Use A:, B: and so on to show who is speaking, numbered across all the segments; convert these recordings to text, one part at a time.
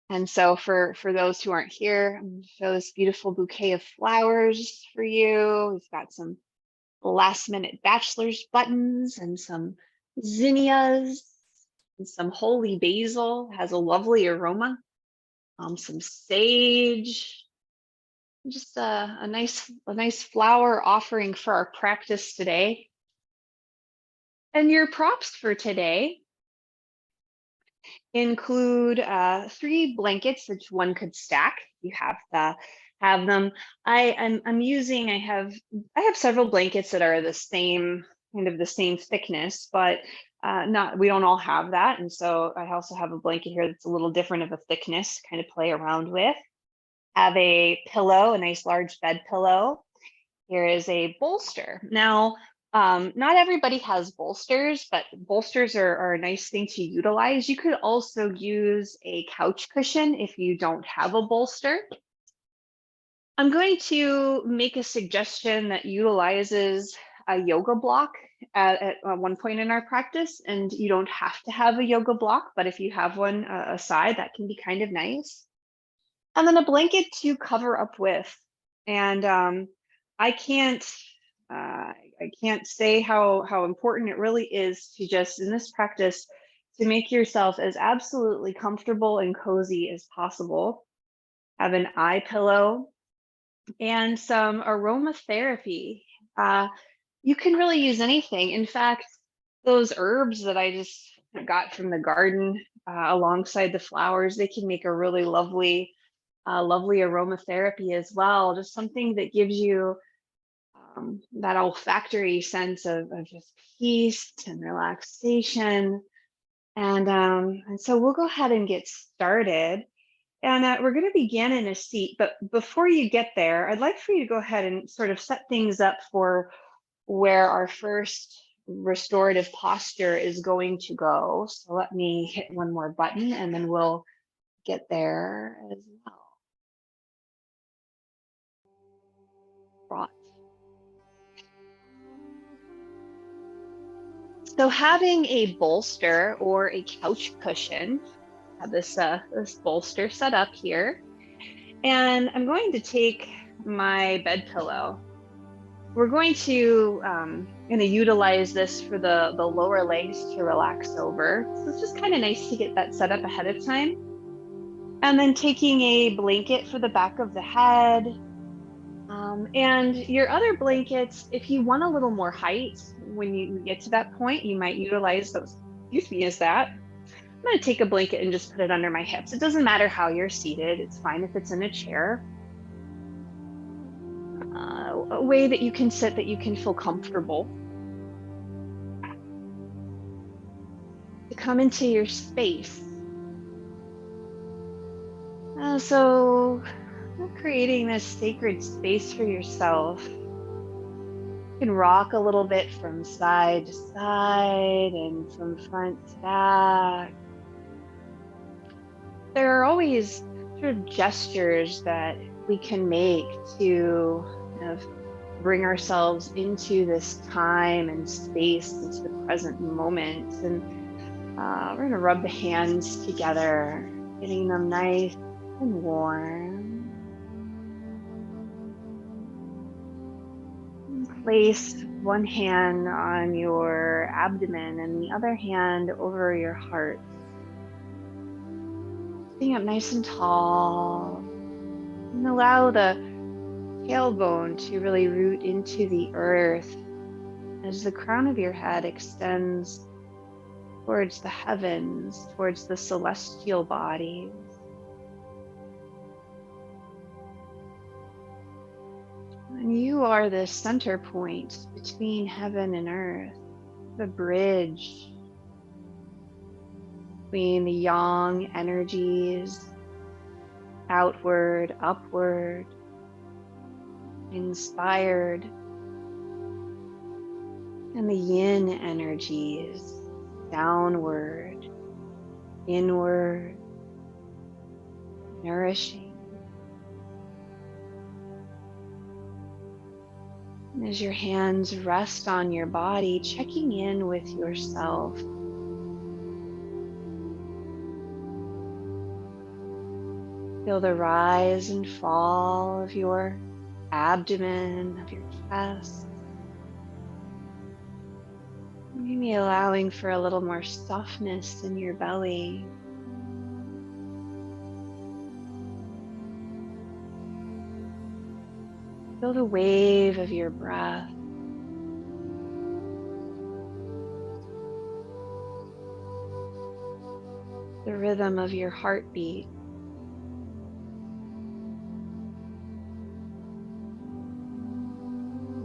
A: And so for those who aren't here, I'm going to show this beautiful bouquet of flowers for you. We've got some last minute bachelor's buttons and some zinnias and some holy basil, has a lovely aroma. Some sage, just a nice flower offering for our practice today. And your props for today include 3 blankets that one could stack. You have them. I'm using. I have several blankets that are the same thickness, but not we don't all have that. And so I also have a blanket here that's a little different of a thickness, kind of play around with. Have a pillow, a nice large bed pillow. Here is a bolster. Now, not everybody has bolsters, but bolsters are a nice thing to utilize. You could also use a couch cushion if you don't have a bolster. I'm going to make a suggestion that utilizes a yoga block at one point in our practice, and you don't have to have a yoga block, but if you have one aside, that can be kind of nice. And then a blanket to cover up with. And I can't say how important it really is to just in this practice to make yourself as absolutely comfortable and cozy as possible. Have an eye pillow and some aromatherapy. You can really use anything. In fact, those herbs that I just got from the garden alongside the flowers, they can make a really lovely aromatherapy as well. Just something that gives you that olfactory sense of just peace and relaxation. And so we'll go ahead and get started. And we're going to begin in a seat. But before you get there, I'd like for you to go ahead and sort of set things up for where our first restorative posture is going to go. So let me hit one more button and then we'll get there as well. Right. So having a bolster or a couch cushion, I have this bolster set up here, and I'm going to take my bed pillow. We're going to utilize this for the lower legs to relax over. So it's just kind of nice to get that set up ahead of time. And then taking a blanket for the back of the head. And your other blankets, if you want a little more height, when you get to that point, you might utilize those. Excuse me, is that? I'm going to take a blanket and just put it under my hips. It doesn't matter how you're seated. It's fine if it's in a chair. A way that you can sit that you can feel comfortable. To come into your space. So creating this sacred space for yourself. You can rock a little bit from side to side and from front to back. There are always sort of gestures that we can make to kind of bring ourselves into this time and space, into the present moment. And we're going to rub the hands together, getting them nice and warm. Place one hand on your abdomen and the other hand over your heart. Sitting up nice and tall. And allow the tailbone to really root into the earth as the crown of your head extends towards the heavens, towards the celestial bodies. And you are the center point between heaven and earth, the bridge between the yang energies, outward, upward, inspired, and the yin energies, downward, inward, nourishing. As your hands rest on your body, checking in with yourself. Feel the rise and fall of your abdomen, of your chest. Maybe allowing for a little more softness in your belly. Feel the wave of your breath. The rhythm of your heartbeat.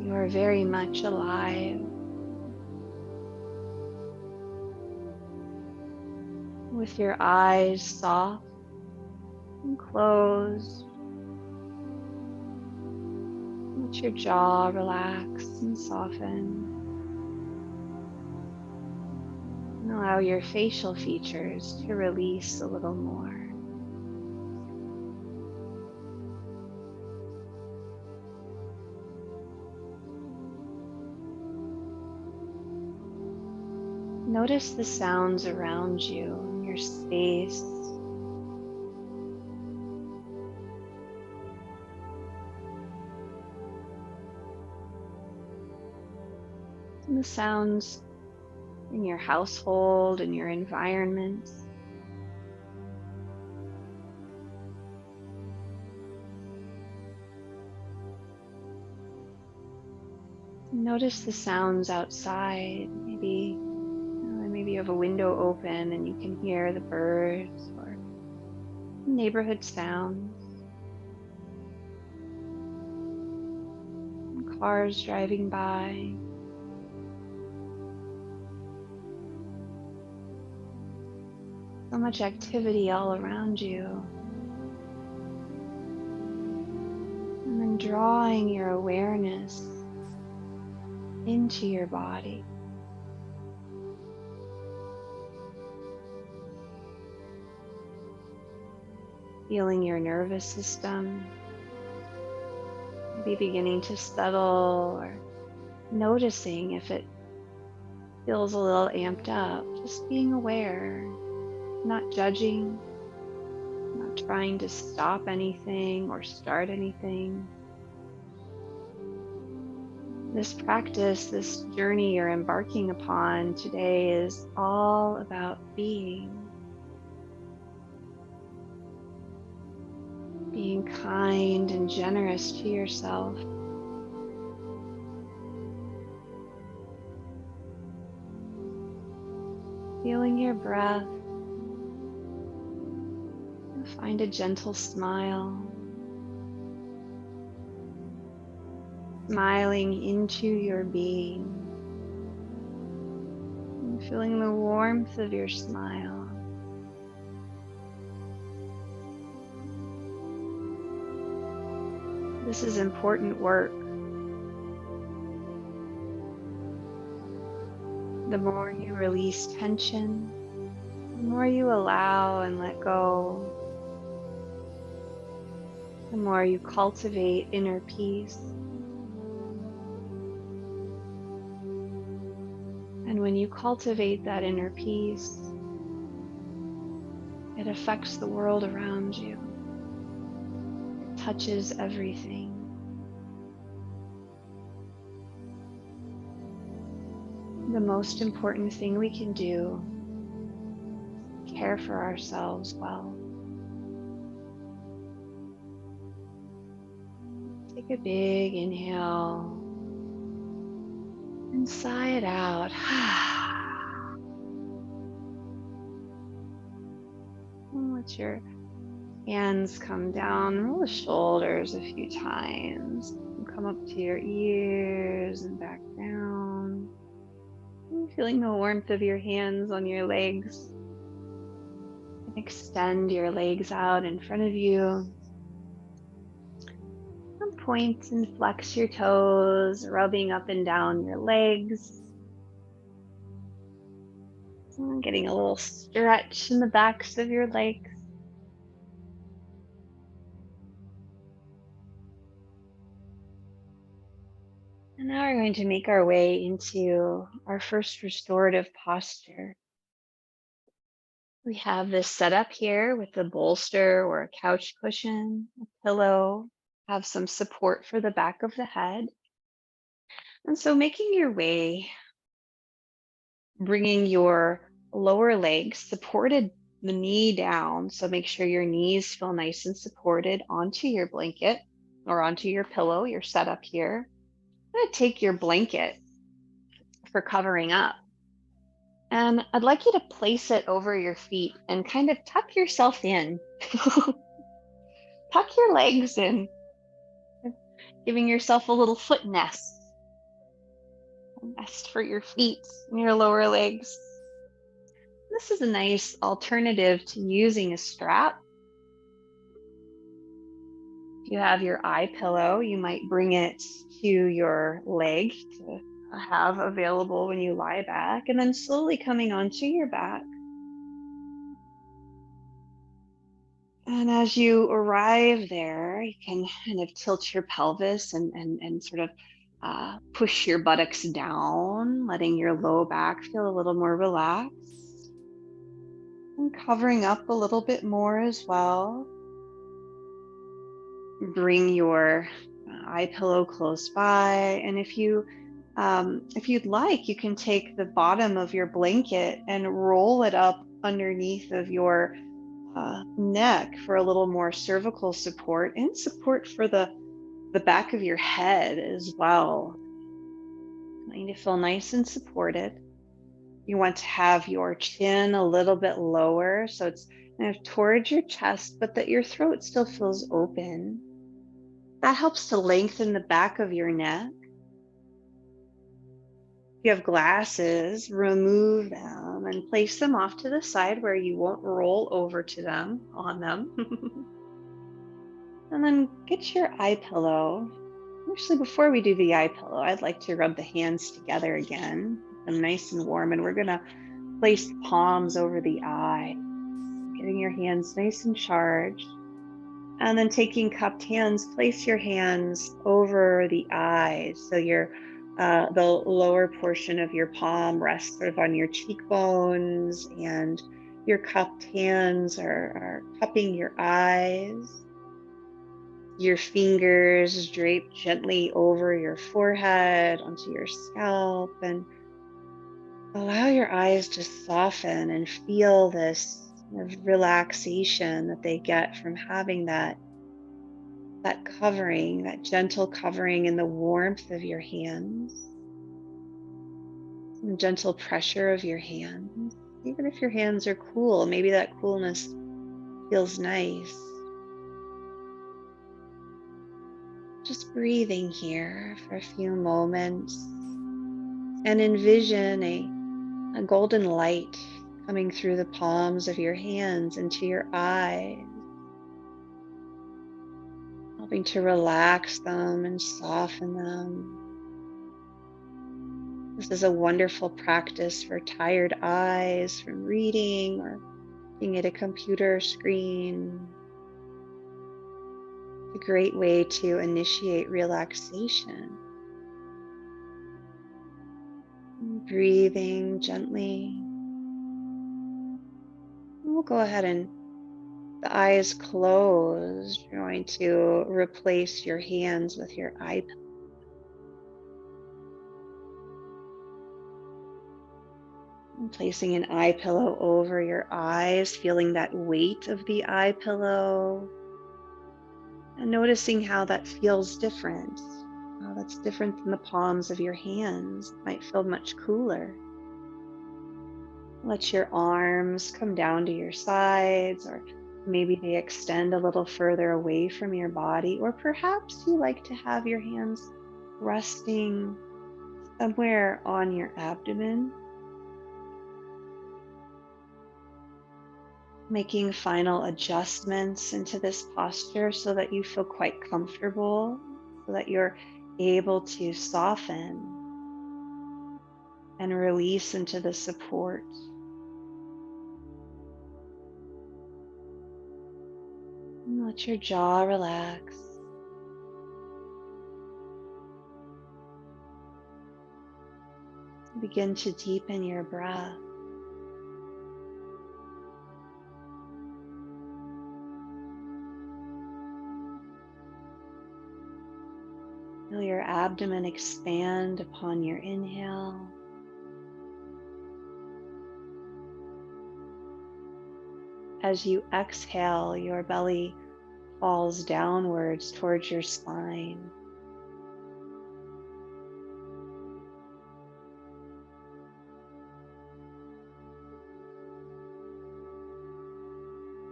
A: You are very much alive with your eyes soft and closed. Let your jaw relax and soften. And allow your facial features to release a little more. Notice the sounds around you in your space. And the sounds in your household and your environment. Notice the sounds outside. Maybe you have a window open and you can hear the birds or neighborhood sounds, cars driving by. So much activity all around you. And then drawing your awareness into your body. Feeling your nervous system, maybe beginning to settle, or noticing if it feels a little amped up. Just being aware, not judging, not trying to stop anything or start anything. This practice, this journey you're embarking upon today is all about being kind and generous to yourself. Feeling your breath. Find a gentle smile. Smiling into your being. And feeling the warmth of your smile. This is important work. The more you release tension, the more you allow and let go, the more you cultivate inner peace. And when you cultivate that inner peace, it affects the world around you. It touches everything. The most important thing we can do is care for ourselves well. Take a big inhale and sigh it out. And let your hands come down, roll the shoulders a few times, and come up to your ears and back down. And feeling the warmth of your hands on your legs. And extend your legs out in front of you. And point and flex your toes, rubbing up and down your legs. And getting a little stretch in the backs of your legs. And now we're going to make our way into our first restorative posture. We have this setup here with a bolster or a couch cushion, a pillow, have some support for the back of the head. And so making your way, bringing your lower legs supported the knee down. So make sure your knees feel nice and supported onto your blanket or onto your pillow, your setup here. I'm going to take your blanket for covering up. And I'd like you to place it over your feet and kind of tuck yourself in. Tuck your legs in, giving yourself a little foot nest. A nest for your feet and your lower legs. This is a nice alternative to using a strap. If you have your eye pillow, you might bring it to your leg to have available when you lie back, and then slowly coming onto your back. And as you arrive there, you can kind of tilt your pelvis and sort of push your buttocks down, letting your low back feel a little more relaxed and covering up a little bit more as well. Bring your eye pillow close by, and if you'd like, you can take the bottom of your blanket and roll it up underneath of your neck for a little more cervical support and support for the back of your head as well. Trying to feel nice and supported. You want to have your chin a little bit lower, so it's kind of towards your chest, but that your throat still feels open. That helps to lengthen the back of your neck. If you have glasses, remove them and place them off to the side where you won't roll over to them on them. And then get your eye pillow. Actually, before we do the eye pillow, I'd like to rub the hands together again. Get them nice and warm, and we're going to place the palms over the eye, getting your hands nice and charged. And then taking cupped hands, place your hands over the eyes. So the lower portion of your palm rests sort of on your cheekbones, and your cupped hands are cupping your eyes. Your fingers drape gently over your forehead, onto your scalp, and allow your eyes to soften and feel this kind of relaxation that they get from having that covering, that gentle covering in the warmth of your hands, and gentle pressure of your hands. Even if your hands are cool, maybe that coolness feels nice. Just breathing here for a few moments and envision a golden light coming through the palms of your hands into your eyes, helping to relax them and soften them. This is a wonderful practice for tired eyes from reading or looking at a computer screen. It's a great way to initiate relaxation. Breathing gently. We'll go ahead and the eyes closed. You're going to replace your hands with your eye. Placing an eye pillow over your eyes, feeling that weight of the eye pillow, and noticing how that feels different. How that's different than the palms of your hands. It might feel much cooler. Let your arms come down to your sides, or maybe they extend a little further away from your body, or perhaps you like to have your hands resting somewhere on your abdomen. Making final adjustments into this posture so that you feel quite comfortable, so that you're able to soften and release into the support. And let your jaw relax. Begin to deepen your breath. Feel your abdomen expand upon your inhale. As you exhale, your belly falls downwards towards your spine.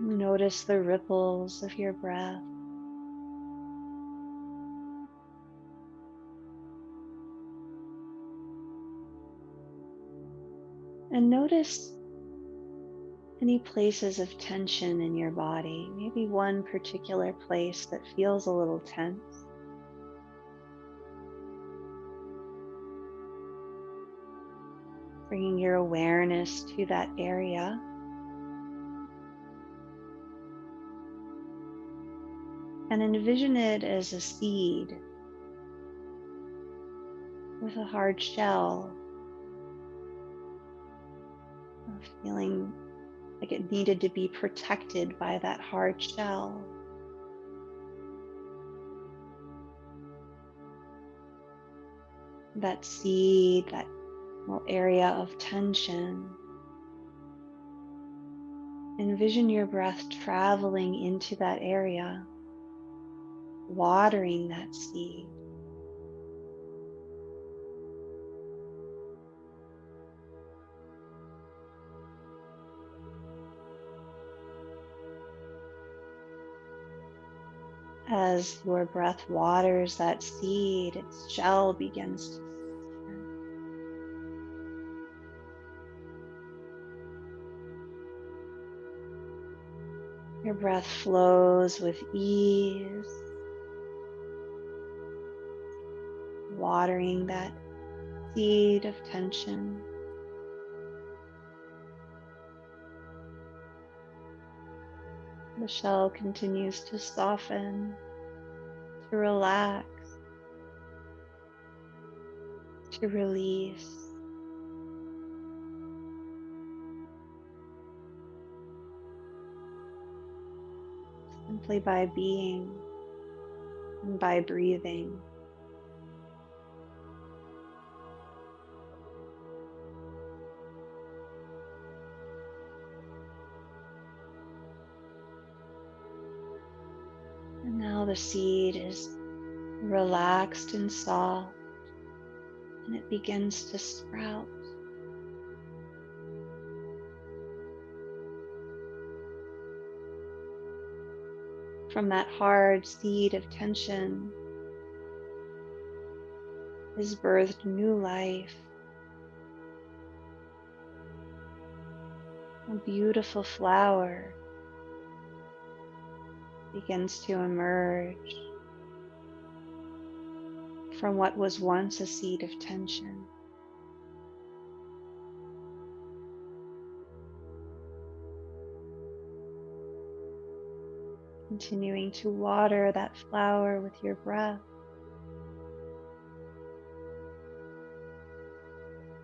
A: Notice the ripples of your breath. And notice any places of tension in your body, maybe one particular place that feels a little tense. Bringing your awareness to that area. And envision it as a seed with a hard shell, feeling like it needed to be protected by that hard shell. That seed, that little area of tension. Envision your breath traveling into that area, watering that seed. As your breath waters that seed, its shell begins to soften. Your breath flows with ease, watering that seed of tension. The shell continues to soften, to relax, to release. Simply by being and by breathing. And now the seed is relaxed and soft, and it begins to sprout. From that hard seed of tension is birthed new life. A beautiful flower begins to emerge from what was once a seed of tension. Continuing to water that flower with your breath.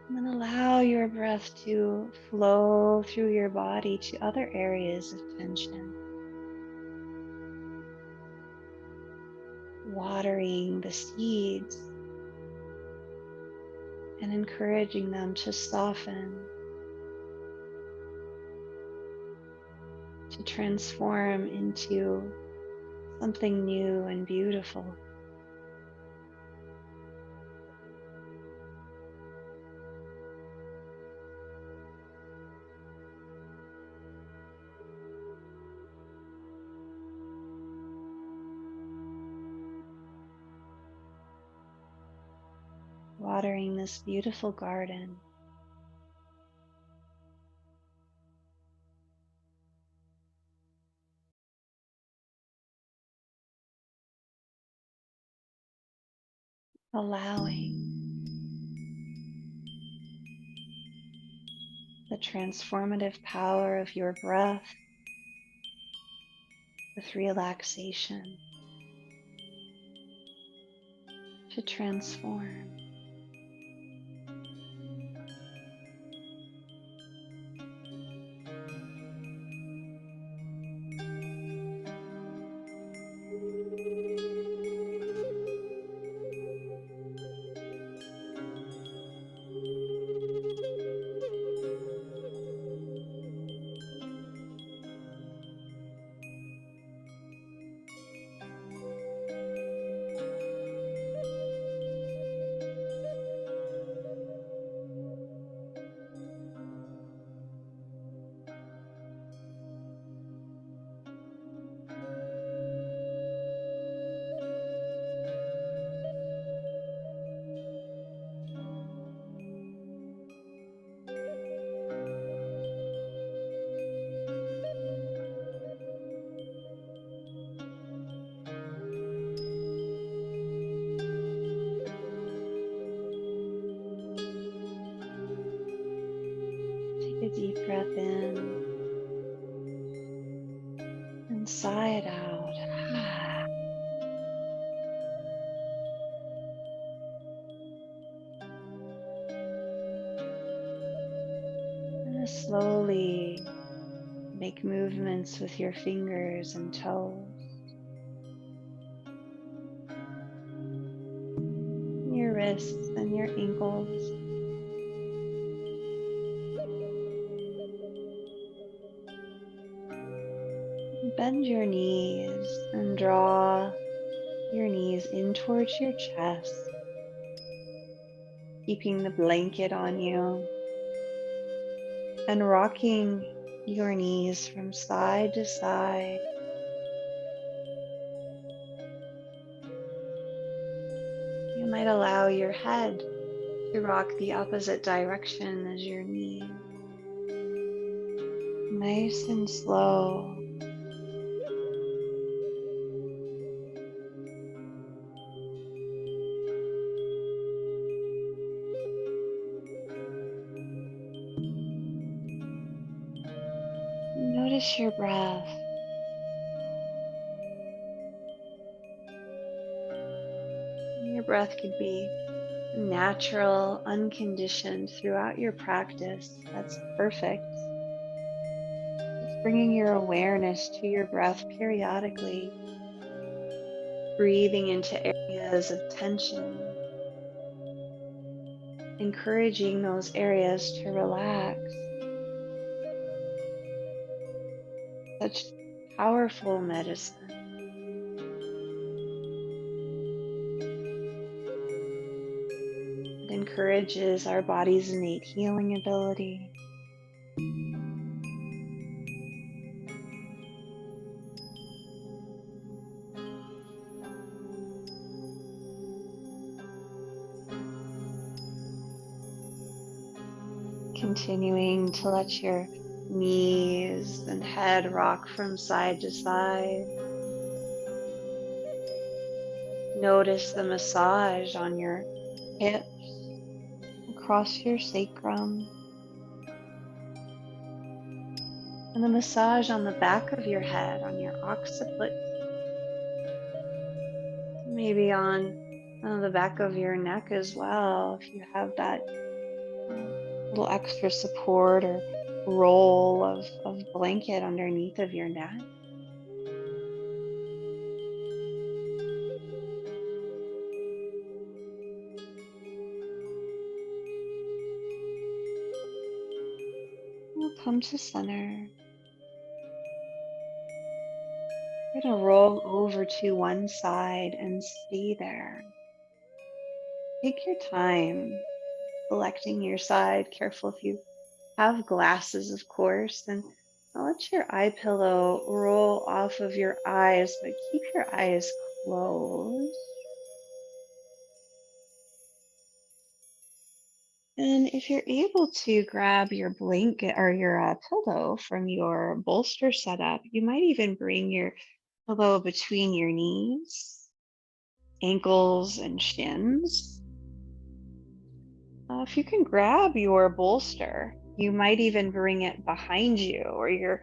A: And then allow your breath to flow through your body to other areas of tension. Watering the seeds and encouraging them to soften, to transform into something new and beautiful. Watering this beautiful garden. Allowing the transformative power of your breath with relaxation to transform. and sigh it out. And slowly make movements with your fingers and toes, your wrists and your ankles. Bend your knees and draw your knees in towards your chest, keeping the blanket on you and rocking your knees from side to side. You might allow your head to rock the opposite direction as your knees. Nice and slow. Notice your breath. Your breath could be natural, unconditioned throughout your practice. That's perfect. Just bringing your awareness to your breath periodically, breathing into areas of tension, encouraging those areas to relax. Such powerful medicine. It encourages our body's innate healing ability. Continuing to let your knees and head rock from side to side. Notice the massage on your hips, across your sacrum, and the massage on the back of your head, on your occiput, maybe on the back of your neck as well, if you have that little extra support or roll of blanket underneath of your neck. We'll come to center. We're going to roll over to one side and stay there. Take your time selecting your side. Careful if you have glasses, of course, and let your eye pillow roll off of your eyes, but keep your eyes closed. And if you're able to grab your blanket or your pillow from your bolster setup, you might even bring your pillow between your knees, ankles, and shins. If you can grab your bolster, you might even bring it behind you or your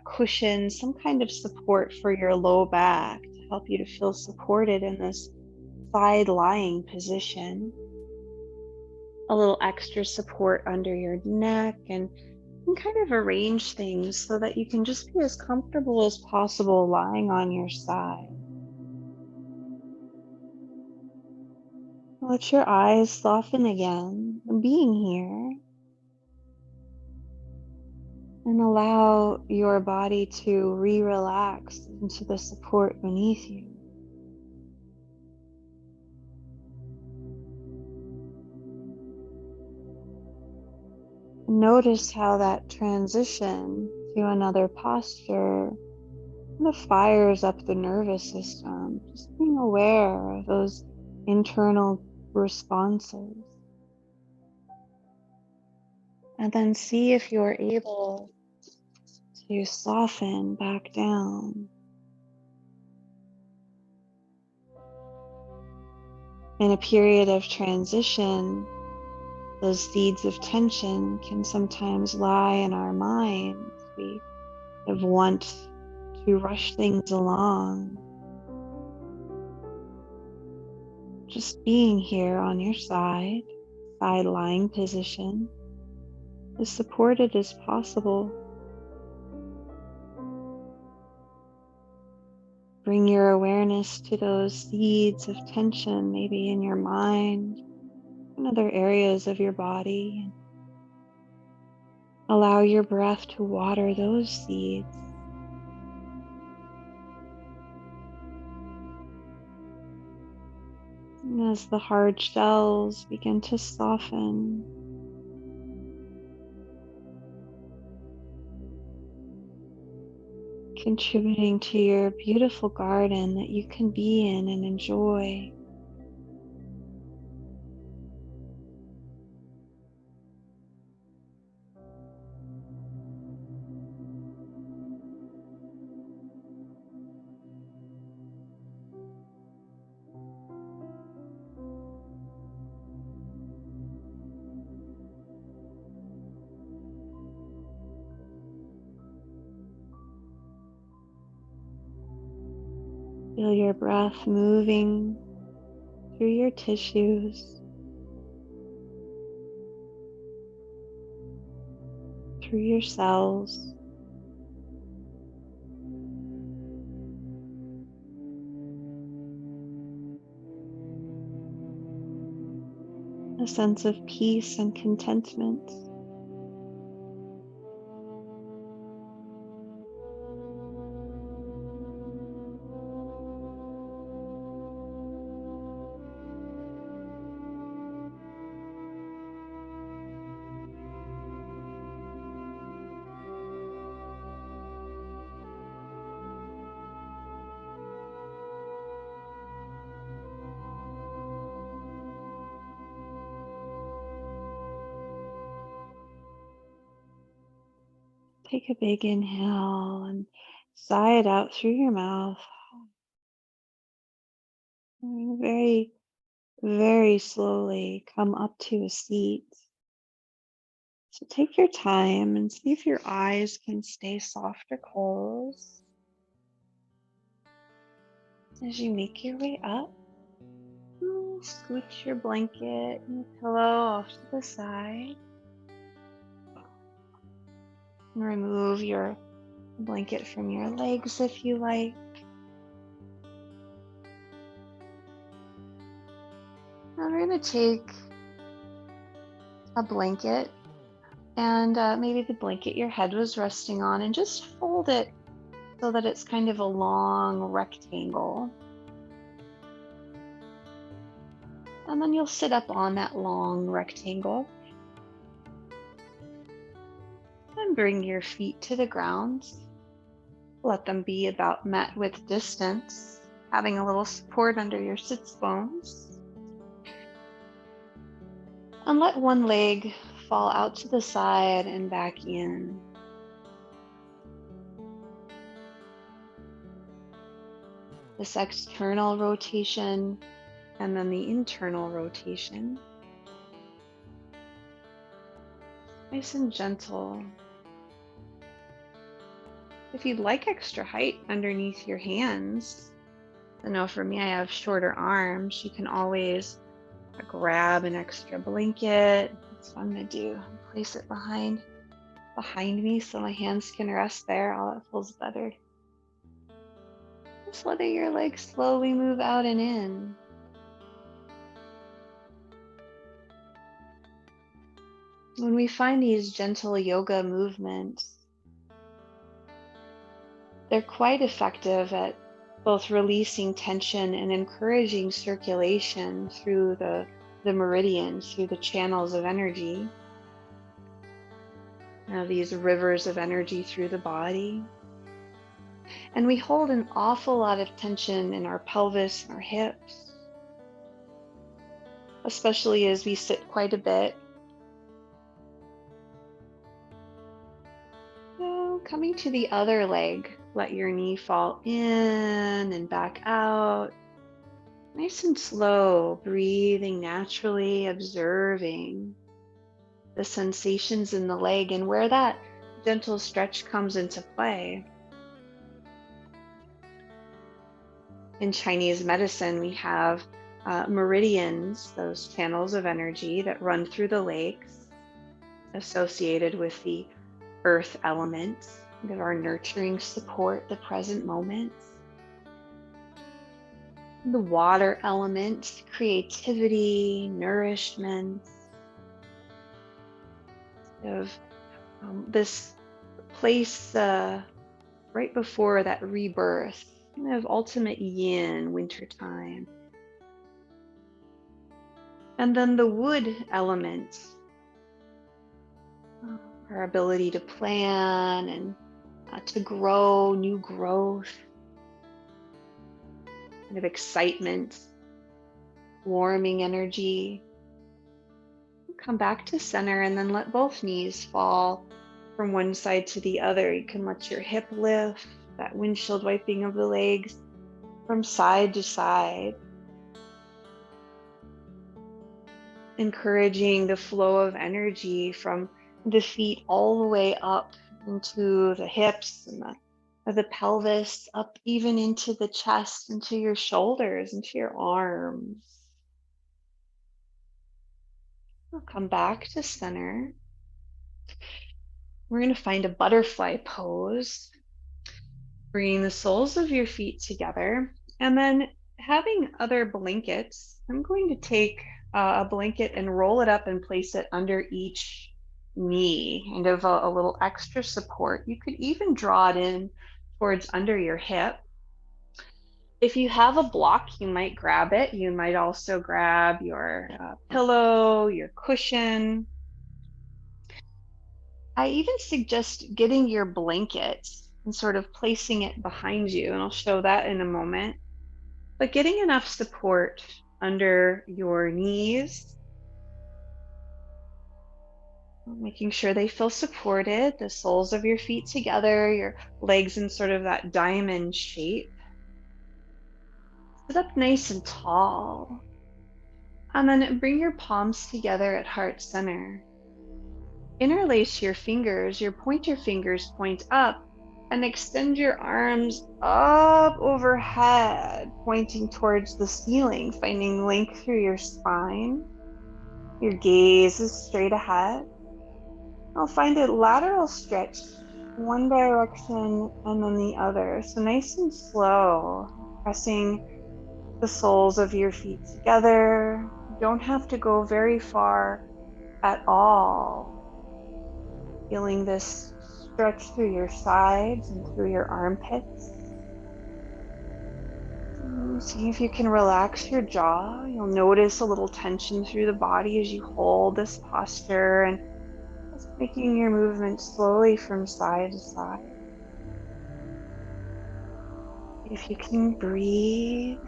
A: cushion, some kind of support for your low back to help you to feel supported in this side lying position. A little extra support under your neck, and kind of arrange things so that you can just be as comfortable as possible lying on your side. Let your eyes soften again, being here, and allow your body to re-relax into the support beneath you. Notice how that transition to another posture kind of fires up the nervous system, just being aware of those internal responses. And then see if you're able to soften back down. In a period of transition, those seeds of tension can sometimes lie in our minds. We want to rush things along. Just being here on your side lying position, as supported as possible. Bring your awareness to those seeds of tension, maybe in your mind and other areas of your body. Allow your breath to water those seeds. And as the hard shells begin to soften, contributing to your beautiful garden that you can be in and enjoy. Feel your breath moving through your tissues, through your cells. A sense of peace and contentment. Take a big inhale and sigh it out through your mouth. And very, very slowly come up to a seat. So take your time and see if your eyes can stay soft or closed. As you make your way up, scooch your blanket and your pillow off to the side. And remove your blanket from your legs if you like. Now we're going to take a blanket and maybe the blanket your head was resting on, and just fold it so that it's kind of a long rectangle. And then you'll sit up on that long rectangle and bring your feet to the ground. Let them be about met with distance, having a little support under your sits bones. And let one leg fall out to the side and back in. This external rotation and then the internal rotation. Nice and gentle. If you'd like extra height underneath your hands, I know for me I have shorter arms, you can always grab an extra blanket. That's what I'm gonna do. Place it behind me so my hands can rest there. All that feels better. Just letting your legs slowly move out and in. When we find these gentle yoga movements, they're quite effective at both releasing tension and encouraging circulation through the meridians, through the channels of energy. These rivers of energy through the body. And we hold an awful lot of tension in our pelvis and our hips, especially as we sit quite a bit. So coming to the other leg, let your knee fall in and back out. Nice and slow, breathing naturally, observing the sensations in the leg and where that gentle stretch comes into play. in Chinese medicine, we have meridians, those channels of energy that run through the legs, associated with the earth element, that are nurturing support the present moment. The water element, creativity, nourishment, of this place right before that rebirth, kind of ultimate yin, wintertime. And then the wood element, our ability to plan and to grow, new growth, kind of excitement, warming energy. Come back to center and then let both knees fall from one side to the other. You can let your hip lift, that windshield wiping of the legs from side to side, encouraging the flow of energy from the feet all the way up into the hips and the pelvis, up even into the chest, into your shoulders, into your arms. We'll come back to center. We're going to find a butterfly pose, bringing the soles of your feet together, and then having other blankets. I'm going to take a blanket and roll it up and place it under each knee, kind of a little extra support. You could even draw it in towards under your hip. If you have a block, you might grab it. You might also grab your pillow, your cushion. I even suggest getting your blanket and sort of placing it behind you, and I'll show that in a moment. But getting enough support under your knees, making sure they feel supported, the soles of your feet together, your legs in sort of that diamond shape. Sit up nice and tall. And then bring your palms together at heart center. Interlace your fingers, your pointer fingers point up, and extend your arms up overhead, pointing towards the ceiling, finding length through your spine. Your gaze is straight ahead. I'll find a lateral stretch, one direction and then the other. So nice and slow, pressing the soles of your feet together. You don't have to go very far at all. Feeling this stretch through your sides and through your armpits. See if you can relax your jaw. You'll notice a little tension through the body as you hold this posture, and just making your movement slowly from side to side. If you can breathe,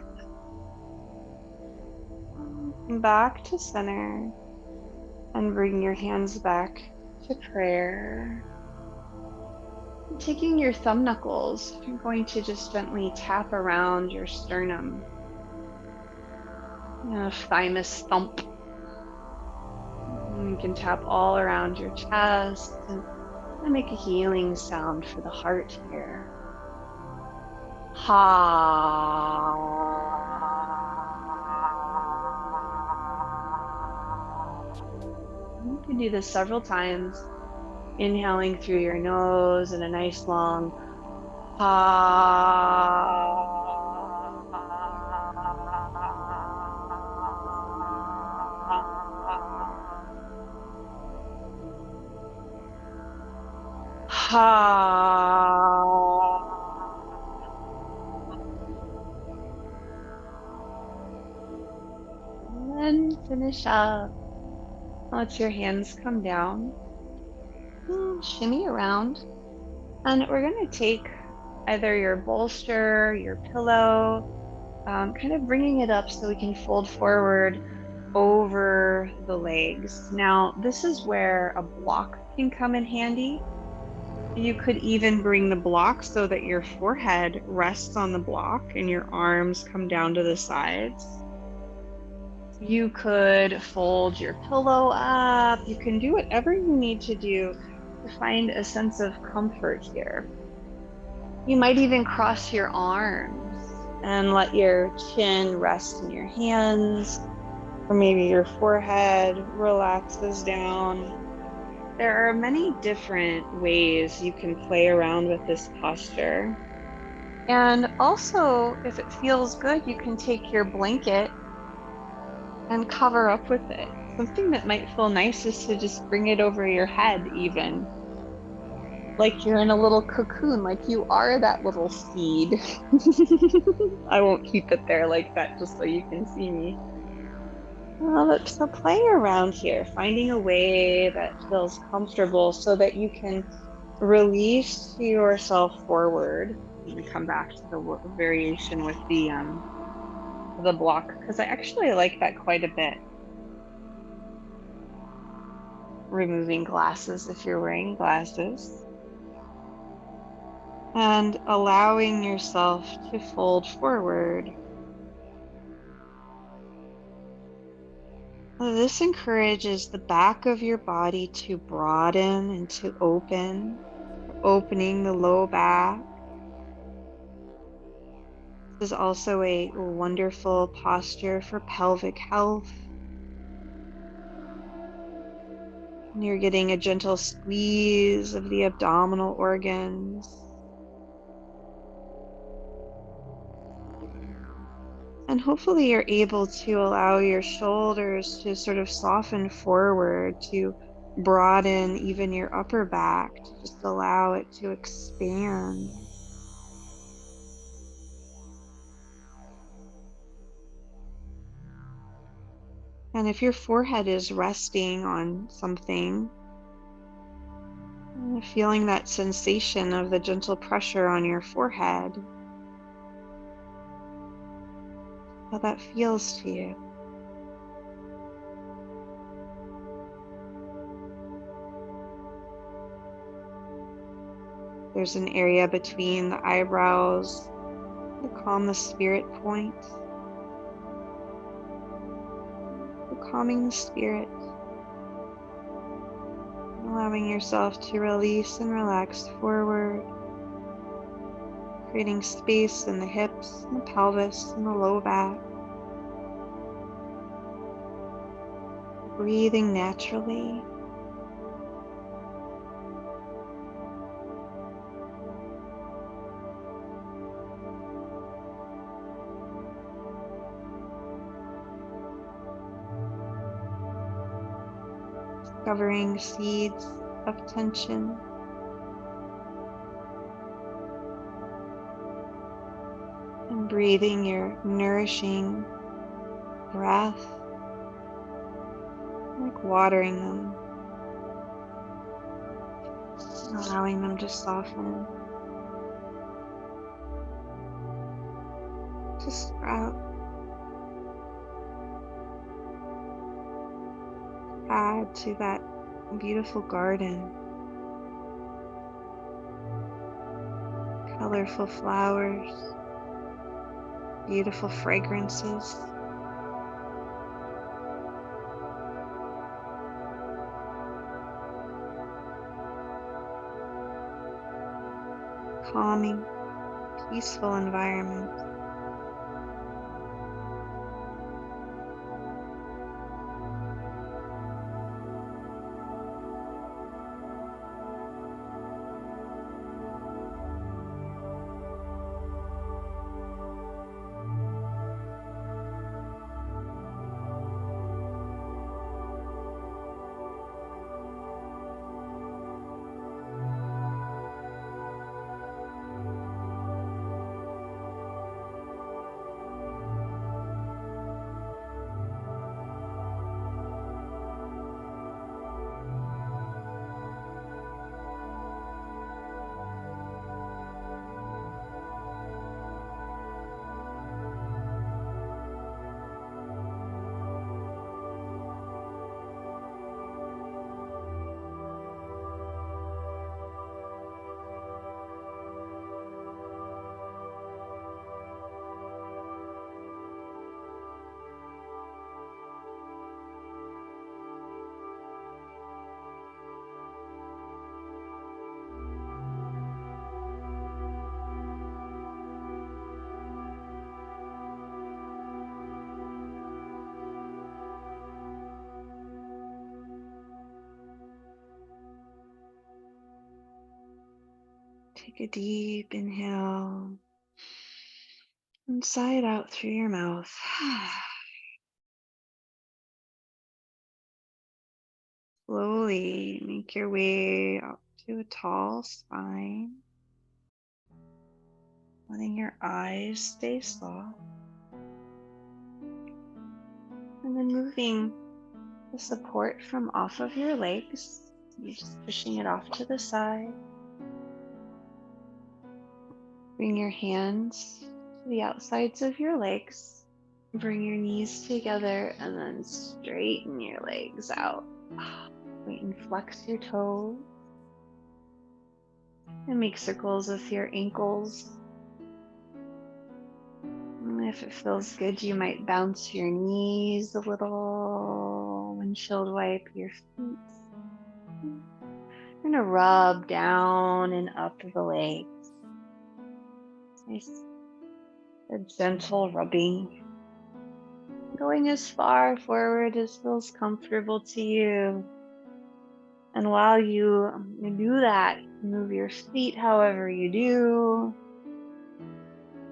A: come back to center and bring your hands back to prayer. Taking your thumb knuckles, you're going to just gently tap around your sternum. Thymus thump. And you can tap all around your chest and make a healing sound for the heart here. Ha. You can do this several times. Inhaling through your nose and a nice long ha. Ha. And then finish up. Let your hands come down. Shimmy around. And we're going to take either your bolster, your pillow, kind of bringing it up so we can fold forward over the legs. Now, this is where a block can come in handy. You could even bring the block so that your forehead rests on the block and your arms come down to the sides. You could fold your pillow up. You can do whatever you need to do to find a sense of comfort here. You might even cross your arms And let your chin rest in your hands, or maybe your forehead relaxes down. There are many different ways you can play around with this posture. And also, if it feels good, you can take your blanket and cover up with it. Something that might feel nice is to just bring it over your head, even like you're in a little cocoon, like you are that little seed. I won't keep it there like that just so you can see me. So play around here, finding a way that feels comfortable so that you can release yourself forward and come back to the variation with the block, because I actually like that quite a bit. Removing glasses if you're wearing glasses, and allowing yourself to fold forward. This encourages the back of your body to broaden and to open, opening the low back. This is also a wonderful posture for pelvic health. And you're getting a gentle squeeze of the abdominal organs. And hopefully you're able to allow your shoulders to sort of soften forward, to broaden even your upper back, to just allow it to expand. And if your forehead is resting on something, feeling that sensation of the gentle pressure on your forehead, how that feels to you. There's an area between the eyebrows to calm the spirit point, calming the spirit, allowing yourself to release and relax forward, creating space in the hips and the pelvis and the low back, breathing naturally. Discovering seeds of tension. And breathing your nourishing breath, like watering them, allowing them to soften, to sprout, add to that beautiful garden. Colorful flowers, beautiful fragrances. Calming, peaceful environment. Take a deep inhale and sigh it out through your mouth. Slowly make your way up to a tall spine, letting your eyes stay soft, and then moving the support from off of your legs. You're just pushing it off to the side. Bring your hands to the outsides of your legs. Bring your knees together and then straighten your legs out. Wait and flex your toes. And make circles with your ankles. And if it feels good, you might bounce your knees a little. Windshield wipe your feet. You're going to rub down and up the legs. Nice, a gentle rubbing. Going as far forward as feels comfortable to you. And while you do that, move your feet however you do.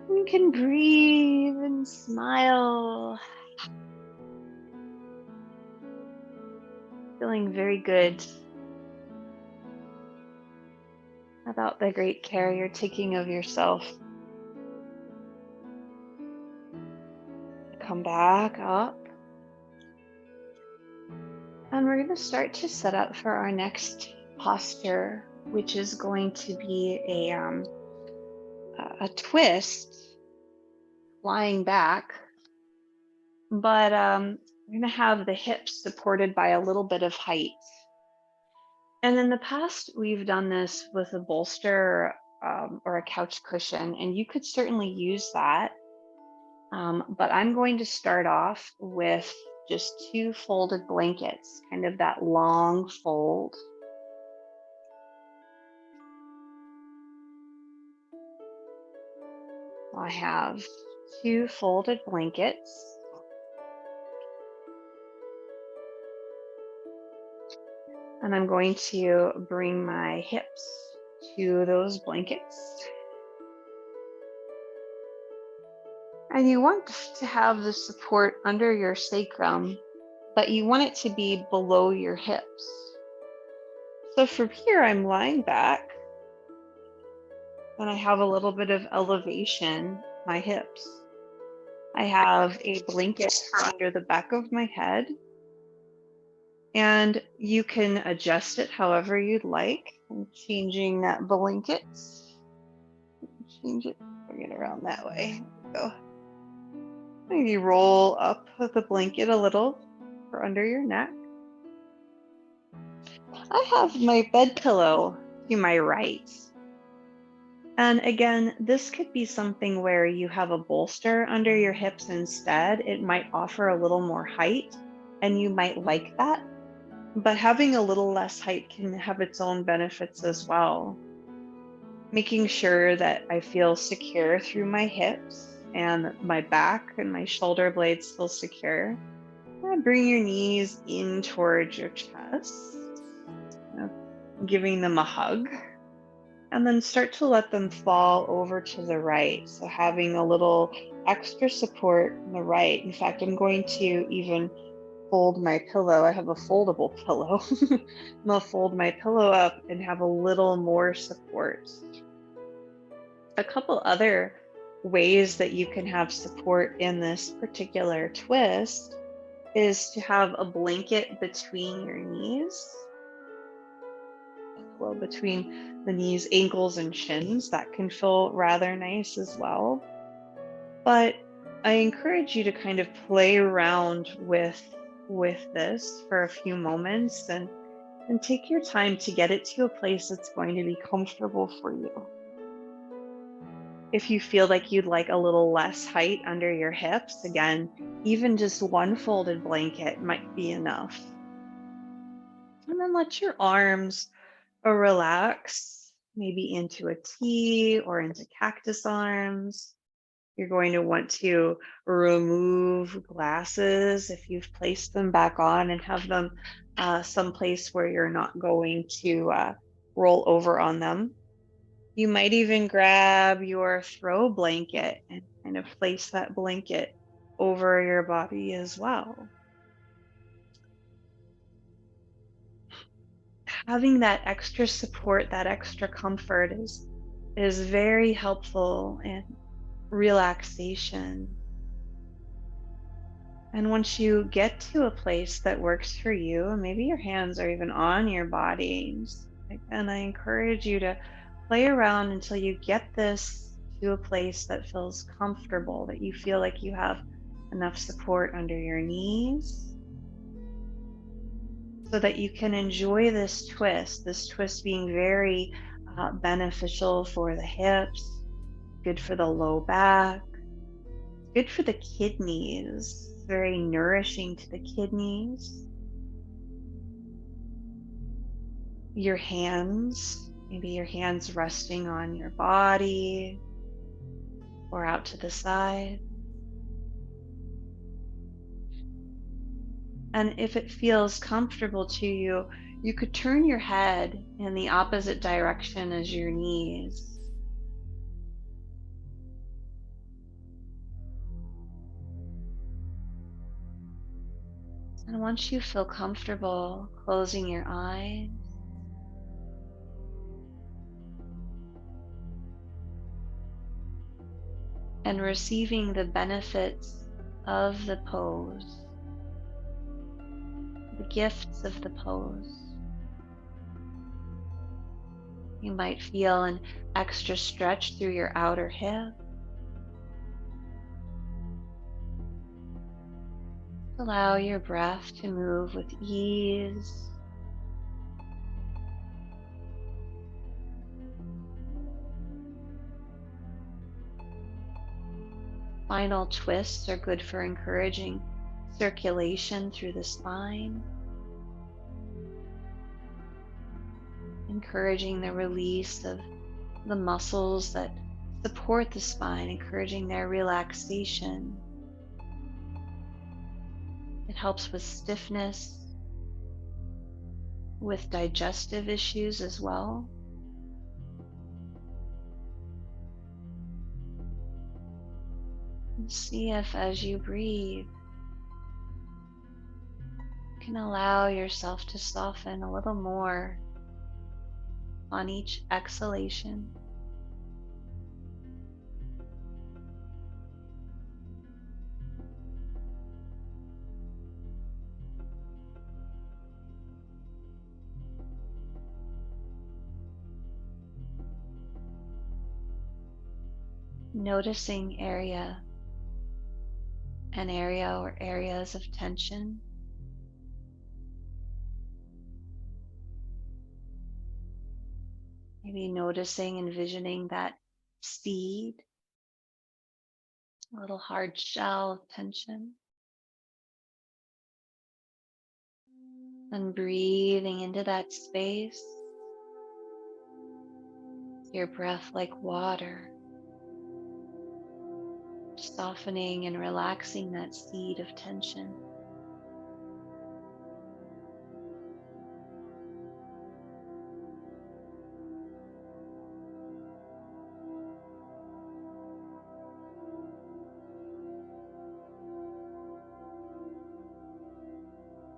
A: You can breathe and smile. Feeling very good about the great care you're taking of yourself. Come back up. And we're going to start to set up for our next posture, which is going to be a twist, lying back. But we're going to have the hips supported by a little bit of height. And in the past, we've done this with a bolster or a couch cushion, and you could certainly use that. But I'm going to start off with just 2 folded blankets, kind of that long fold. I have 2 folded blankets. And I'm going to bring my hips to those blankets. And you want to have the support under your sacrum, but you want it to be below your hips. So from here, I'm lying back, and I have a little bit of elevation, my hips. I have a blanket under the back of my head, and you can adjust it however you'd like. I'm changing that blanket. Change it, bring it around that way. There we go. Maybe roll up the blanket a little for under your neck. I have my bed pillow to my right. And again, this could be something where you have a bolster under your hips instead. It might offer a little more height, and you might like that. But having a little less height can have its own benefits as well. Making sure that I feel secure through my hips and my back and my shoulder blades feel secure. Bring your knees in towards your chest, giving them a hug. And then start to let them fall over to the right. So having a little extra support on the right. In fact, I'm going to even fold my pillow. I have a foldable pillow. I'm going to fold my pillow up and have a little more support. A couple other ways that you can have support in this particular twist is to have a blanket between your knees. Well, between the knees, ankles, and shins. That can feel rather nice as well. But I encourage you to kind of play around with this for a few moments and take your time to get it to a place that's going to be comfortable for you. If you feel like you'd like a little less height under your hips, again, even just 1 folded blanket might be enough. And then let your arms relax, maybe into a T or into cactus arms. You're going to want to remove glasses if you've placed them back on and have them someplace where you're not going to roll over on them. You might even grab your throw blanket and kind of place that blanket over your body as well. Having that extra support, that extra comfort is very helpful in relaxation. And once you get to a place that works for you, and maybe your hands are even on your body, and I encourage you to play around until you get this to a place that feels comfortable, that you feel like you have enough support under your knees so that you can enjoy this twist being very beneficial for the hips, good for the low back, good for the kidneys, very nourishing to the kidneys. Your hands, maybe your hands resting on your body or out to the side. And if it feels comfortable to you, you could turn your head in the opposite direction as your knees. And once you feel comfortable closing your eyes, and receiving the benefits of the pose, the gifts of the pose. You might feel an extra stretch through your outer hip. Allow your breath to move with ease. Final twists are good for encouraging circulation through the spine, encouraging the release of the muscles that support the spine, encouraging their relaxation. It helps with stiffness, with digestive issues as well. And see if as you breathe, you can allow yourself to soften a little more on each exhalation. Noticing an area or areas of tension. Maybe noticing, envisioning that seed, a little hard shell of tension. And breathing into that space, your breath like water, softening and relaxing that seed of tension.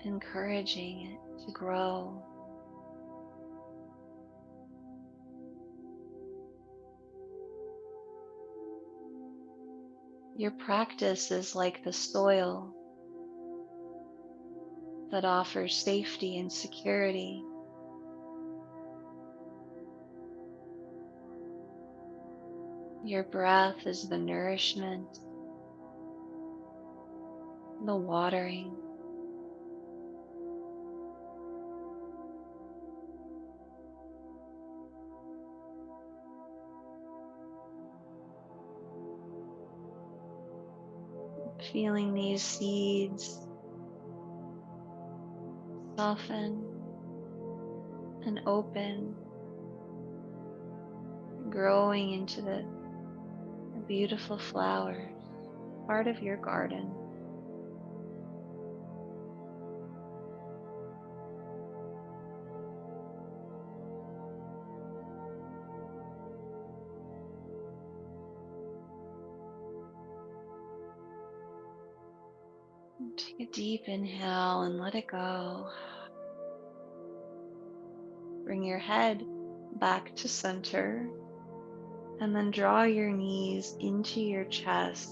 A: Encouraging it to grow. Your practice is like the soil that offers safety and security. Your breath is the nourishment, the watering. Feeling these seeds soften and open, growing into the beautiful flowers, part of your garden. Take a deep inhale and let it go. Bring your head back to center and then draw your knees into your chest.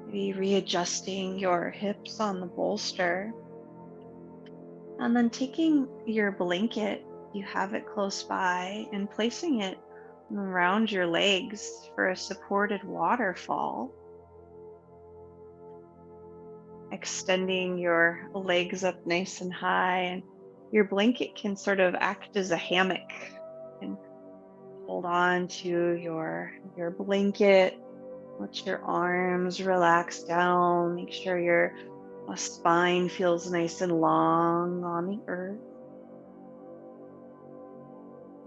A: Maybe readjusting your hips on the bolster. And then taking your blanket, you have it close by, and placing it around your legs for a supported waterfall. Extending your legs up nice and high, and your blanket can sort of act as a hammock. And hold on to your blanket. Let your arms relax down. Make sure your spine feels nice and long on the earth.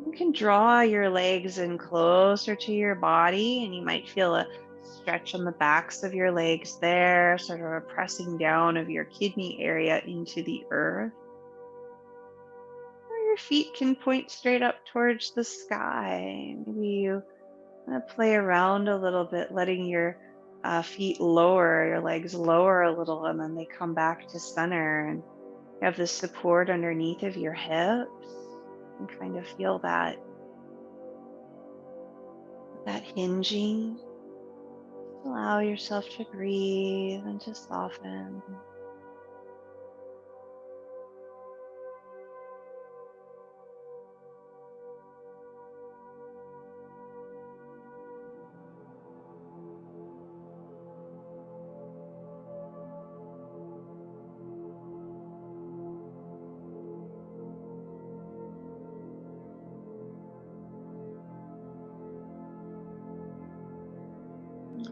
A: You can draw your legs in closer to your body, and you might feel a stretch on the backs of your legs there, sort of a pressing down of your kidney area into the earth. Or your feet can point straight up towards the sky. Maybe you play around a little bit, letting your feet lower, your legs lower a little, and then they come back to center. And you have the support underneath of your hips, and kind of feel that hinging. Allow yourself to breathe and to soften.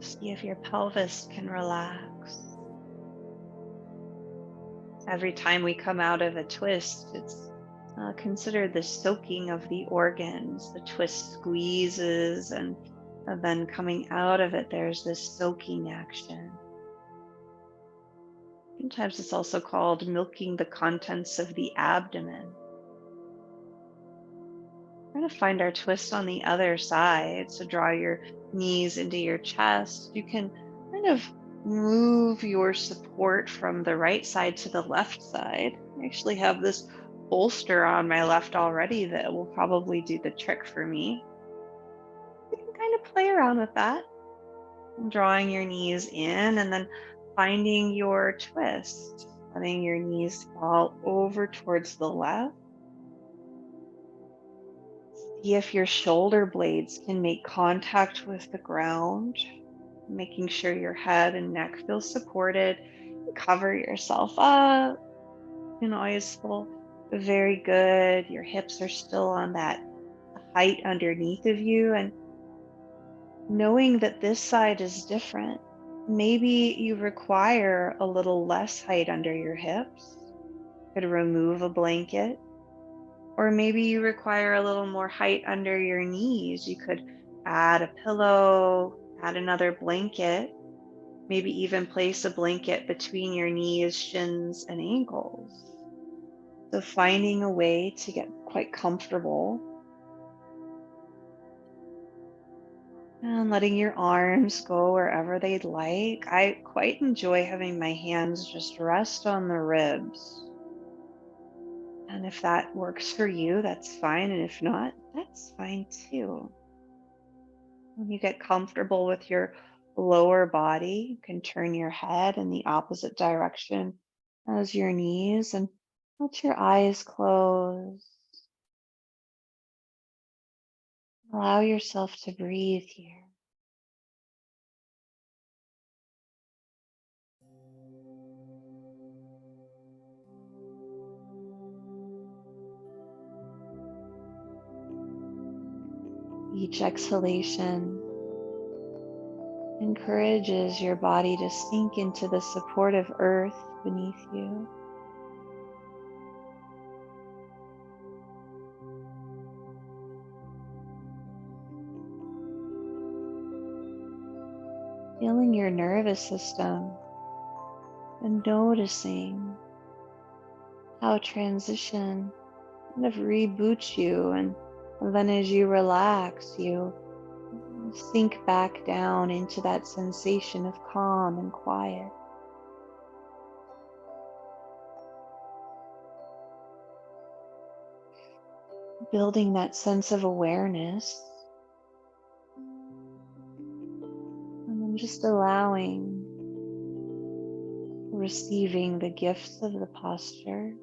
A: See if your pelvis can relax. Every time we come out of a twist, it's considered the soaking of the organs. The twist squeezes, and then coming out of it, there's this soaking action. Sometimes it's also called milking the contents of the abdomen. We're going to find our twist on the other side. So draw your knees into your chest. You can kind of move your support from the right side to the left side. I actually have this bolster on my left already that will probably do the trick for me. You can kind of play around with that. Drawing your knees in and then finding your twist. Letting your knees fall over towards the left. See if your shoulder blades can make contact with the ground, making sure your head and neck feel supported. Cover yourself up. You can always feel very good. Your hips are still on that height underneath of you. And knowing that this side is different, maybe you require a little less height under your hips. You could remove a blanket. Or maybe you require a little more height under your knees. You could add a pillow, add another blanket, maybe even place a blanket between your knees, shins, and ankles. So finding a way to get quite comfortable and letting your arms go wherever they'd like. I quite enjoy having my hands just rest on the ribs. And if that works for you, that's fine. And if not, that's fine too. When you get comfortable with your lower body, you can turn your head in the opposite direction as your knees and let your eyes close. Allow yourself to breathe here. Each exhalation encourages your body to sink into the supportive earth beneath you. Feeling your nervous system and noticing how transition kind of reboots you, and then as you relax, you sink back down into that sensation of calm and quiet. building that sense of awareness, and then just allowing, receiving the gifts of the posture.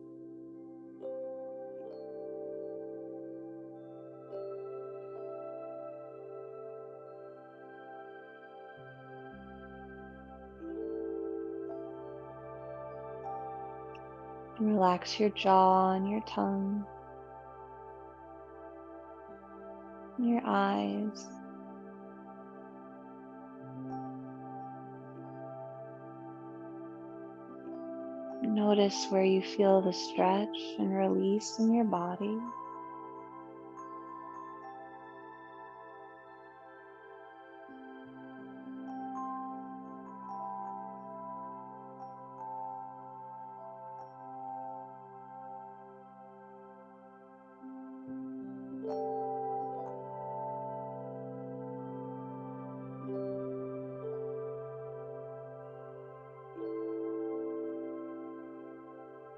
A: Relax your jaw and your tongue, and your eyes. Notice where you feel the stretch and release in your body.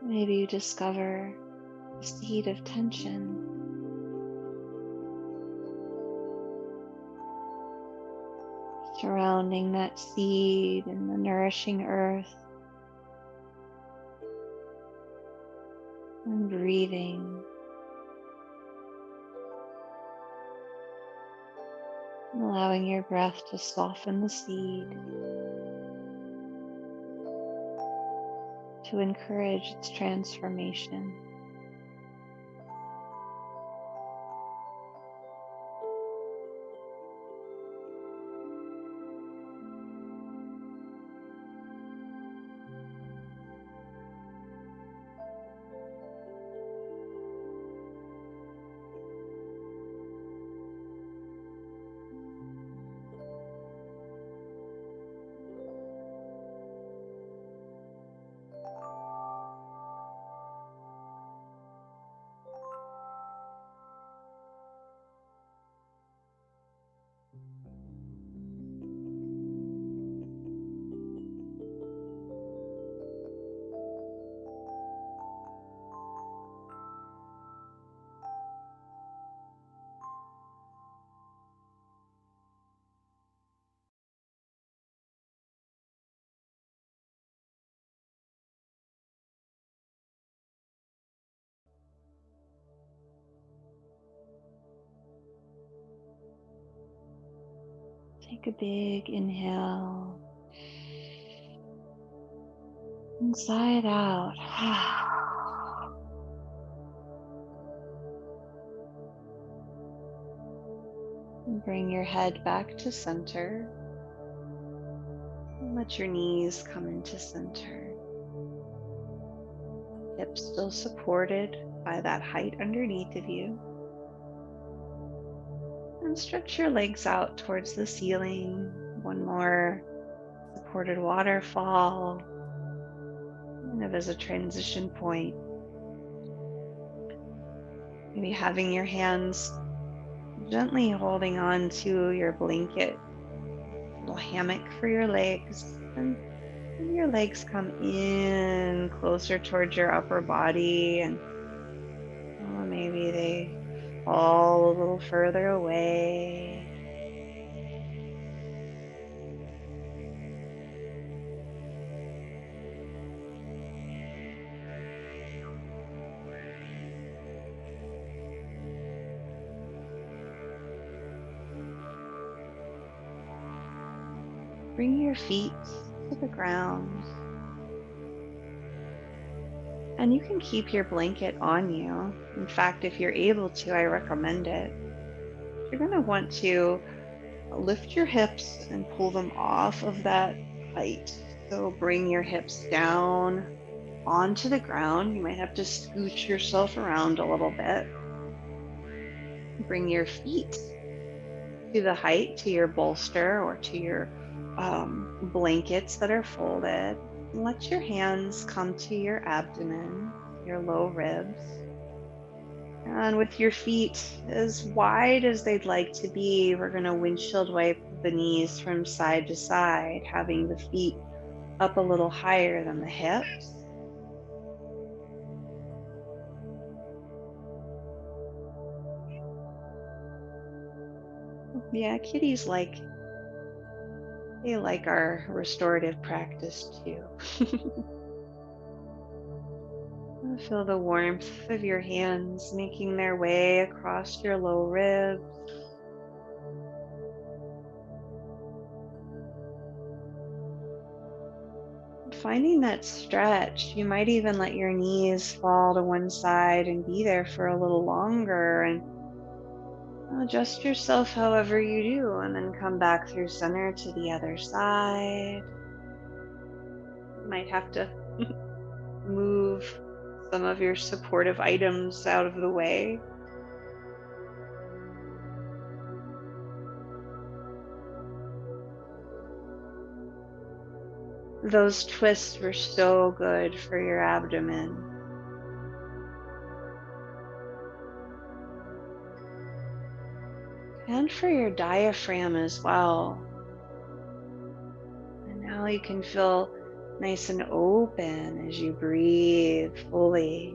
A: Maybe you discover a seed of tension. Surrounding that seed in the nourishing earth, and breathing, allowing your breath to soften the seed, to encourage its transformation. Take a big inhale and sigh it out. And bring your head back to center. And let your knees come into center. Hips still supported by that height underneath of you. And stretch your legs out towards the ceiling. One more supported waterfall, kind of as a transition point. Maybe having your hands gently holding on to your blanket, little hammock for your legs. And your legs come in closer towards your upper body, and maybe they fall a little further away. Bring your feet to the ground. And you can keep your blanket on you. In fact, if you're able to, I recommend it. You're going to want to lift your hips and pull them off of that height. So bring your hips down onto the ground. You might have to scooch yourself around a little bit. Bring your feet to the height, to your bolster or to your blankets that are folded. Let your hands come to your abdomen, your low ribs. And with your feet as wide as they'd like to be, we're going to windshield wipe the knees from side to side, having the feet up a little higher than the hips. Yeah, kitties they like our restorative practice too. Feel the warmth of your hands making their way across your low ribs. Finding that stretch, you might even let your knees fall to one side and be there for a little longer and adjust yourself however you do, and then come back through center to the other side. You might have to move some of your supportive items out of the way. Those twists were so good for your abdomen and for your diaphragm as well. And now you can feel nice and open as you breathe fully,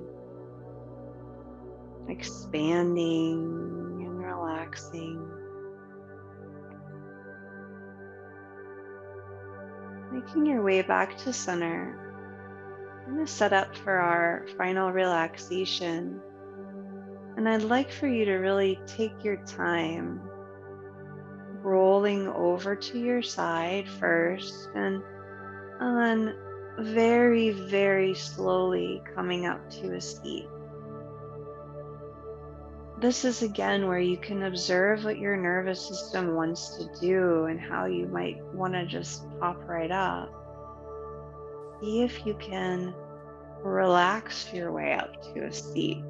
A: expanding and relaxing, making your way back to center. I'm going to set up for our final relaxation. And I'd like for you to really take your time rolling over to your side first, and then very, very slowly coming up to a seat. This is again where you can observe what your nervous system wants to do and how you might want to just pop right up. See if you can relax your way up to a seat.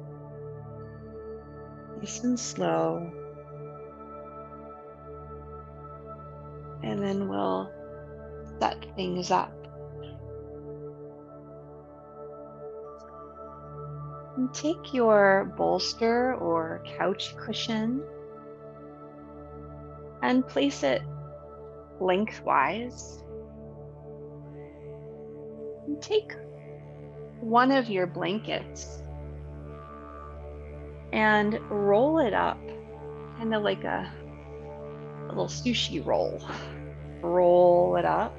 A: Nice and slow. And then we'll set things up. And take your bolster or couch cushion and place it lengthwise. And take one of your blankets and roll it up, kind of like a little sushi roll. Roll it up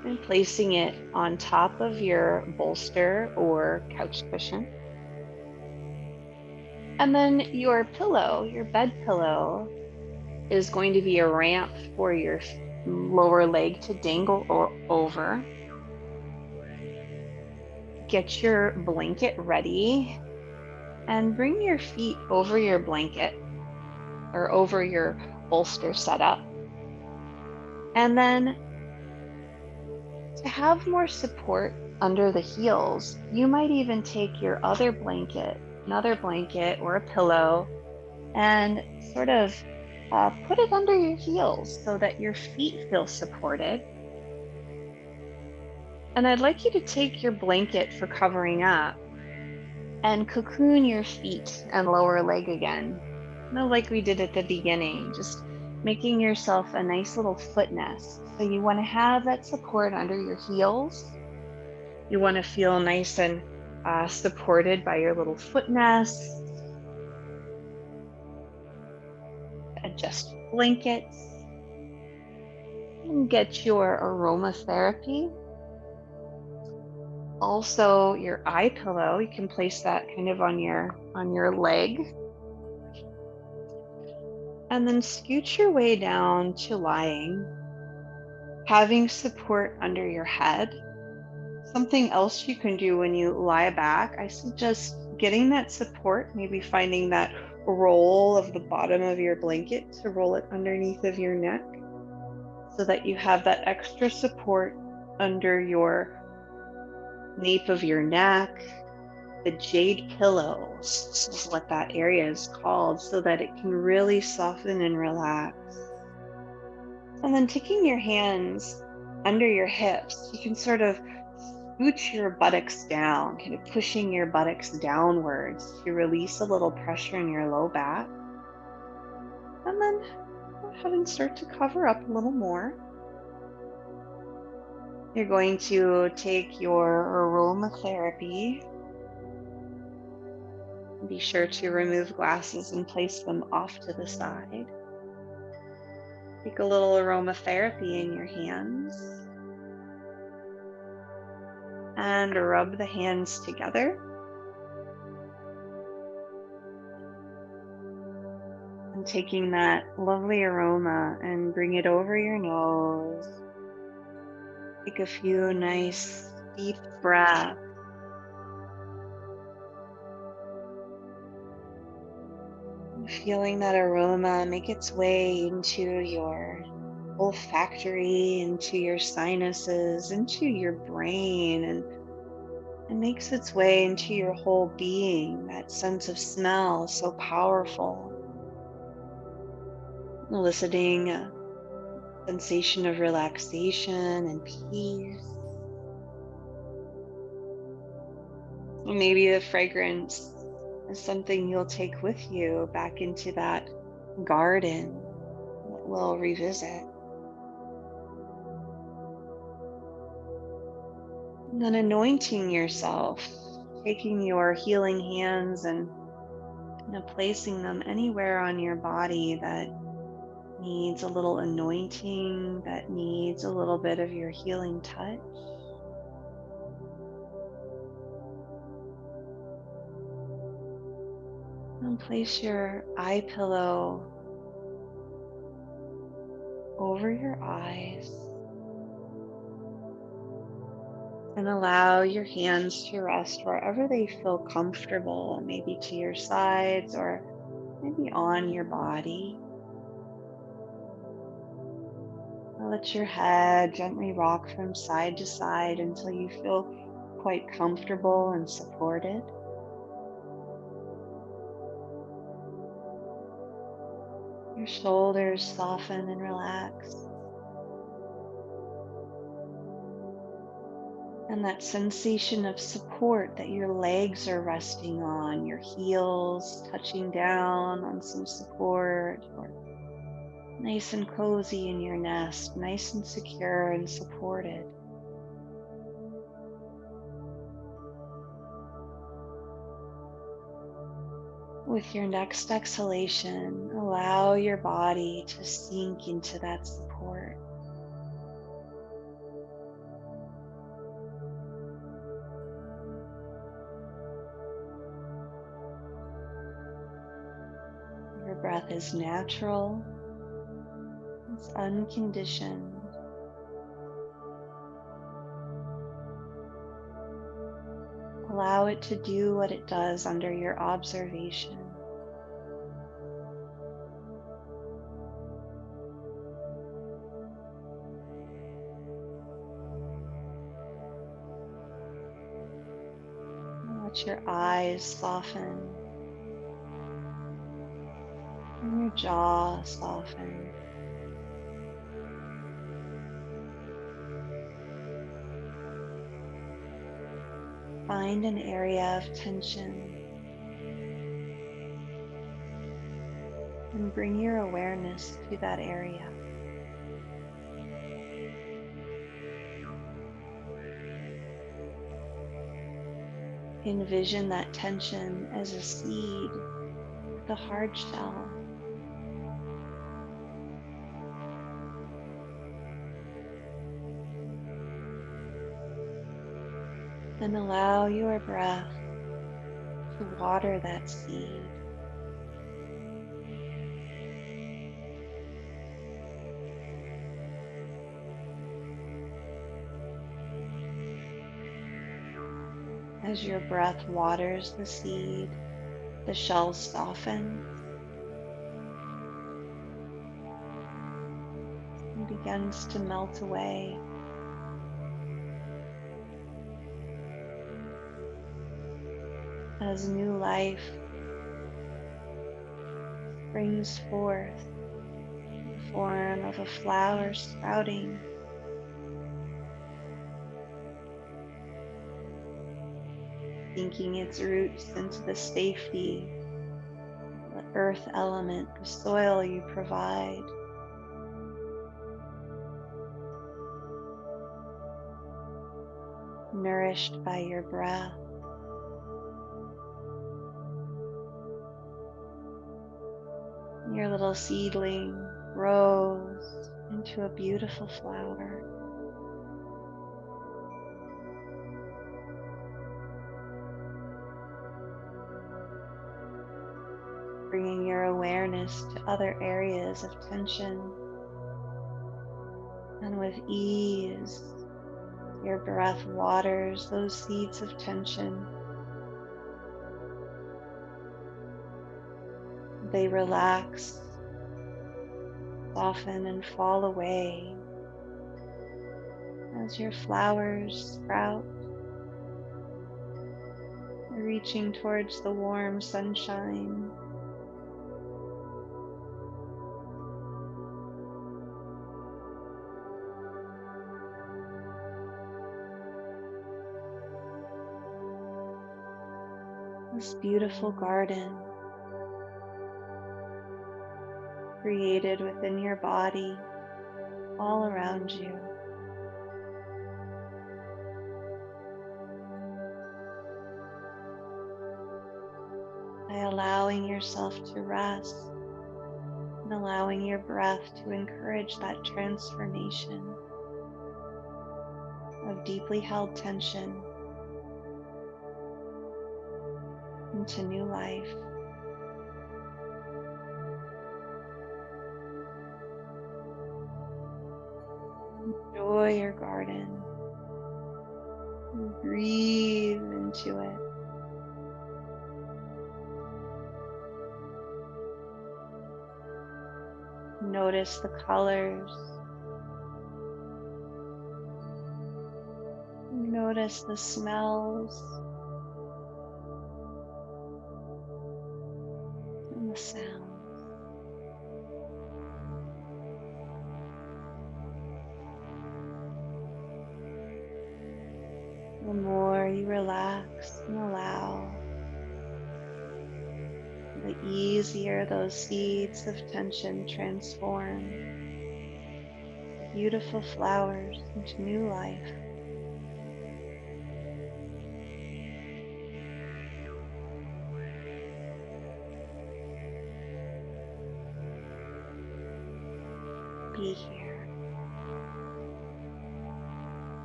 A: and placing it on top of your bolster or couch cushion. And then your pillow, your bed pillow, is going to be a ramp for your lower leg to dangle over. Get your blanket ready and bring your feet over your blanket or over your bolster setup. And then to have more support under the heels, you might even take your other blanket, another blanket or a pillow, and sort of put it under your heels so that your feet feel supported. And I'd like you to take your blanket for covering up and cocoon your feet and lower leg again. Like we did at the beginning, just making yourself a nice little foot nest. So you want to have that support under your heels. You want to feel nice and supported by your little foot nest. Adjust your blankets and get your aromatherapy. Also, your eye pillow, you can place that kind of on your leg. And then scoot your way down to lying, having support under your head. Something else you can do when you lie back, I suggest getting that support, maybe finding that roll of the bottom of your blanket to roll it underneath of your neck so that you have that extra support under your nape of your neck. The jade pillows is what that area is called, so that it can really soften and relax. And then taking your hands under your hips, you can sort of scooch your buttocks down, kind of pushing your buttocks downwards to release a little pressure in your low back. And then go ahead and start to cover up a little more. You're going to take your aromatherapy, Be sure to remove glasses and place them off to the side. Take a little aromatherapy in your hands and rub the hands together. And taking that lovely aroma and bring it over your nose. Take a few nice deep breaths. Feeling that aroma make its way into your olfactory, into your sinuses, into your brain, and it makes its way into your whole being. That sense of smell is so powerful, eliciting a sensation of relaxation and peace. And maybe the fragrance is something you'll take with you back into that garden that we'll revisit. And then anointing yourself, taking your healing hands and placing them anywhere on your body that needs a little anointing, that needs a little bit of your healing touch. And place your eye pillow over your eyes and allow your hands to rest wherever they feel comfortable, maybe to your sides or maybe on your body. Let your head gently rock from side to side until you feel quite comfortable and supported. Your shoulders soften and relax. And that sensation of support that your legs are resting on, your heels touching down on some support, or nice and cozy in your nest, nice and secure and supported. With your next exhalation, allow your body to sink into that support. Your breath is natural, it's unconditioned. Allow it to do what it does under your observation. Let your eyes soften and your jaw soften. Find an area of tension and bring your awareness to that area. Envision that tension as a seed with a hard shell. And allow your breath to water that seed. As your breath waters the seed, the shell softens and begins to melt away. As new life springs forth in the form of a flower sprouting, sinking its roots into the safety of the earth element, the soil you provide. Nourished by your breath, your little seedling grows into a beautiful flower. Bringing your awareness to other areas of tension, and with ease, your breath waters those seeds of tension. They relax, soften, and fall away as your flowers sprout, reaching towards the warm sunshine. This beautiful garden created within your body, all around you. By allowing yourself to rest and allowing your breath to encourage that transformation of deeply held tension into new life. Enjoy your garden. Breathe into it. Notice the colors. Notice the smells and the sounds. The more you relax and allow, the easier those seeds of tension transform beautiful flowers into new life. Be here,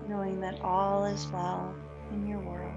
A: knowing that all is well in your world.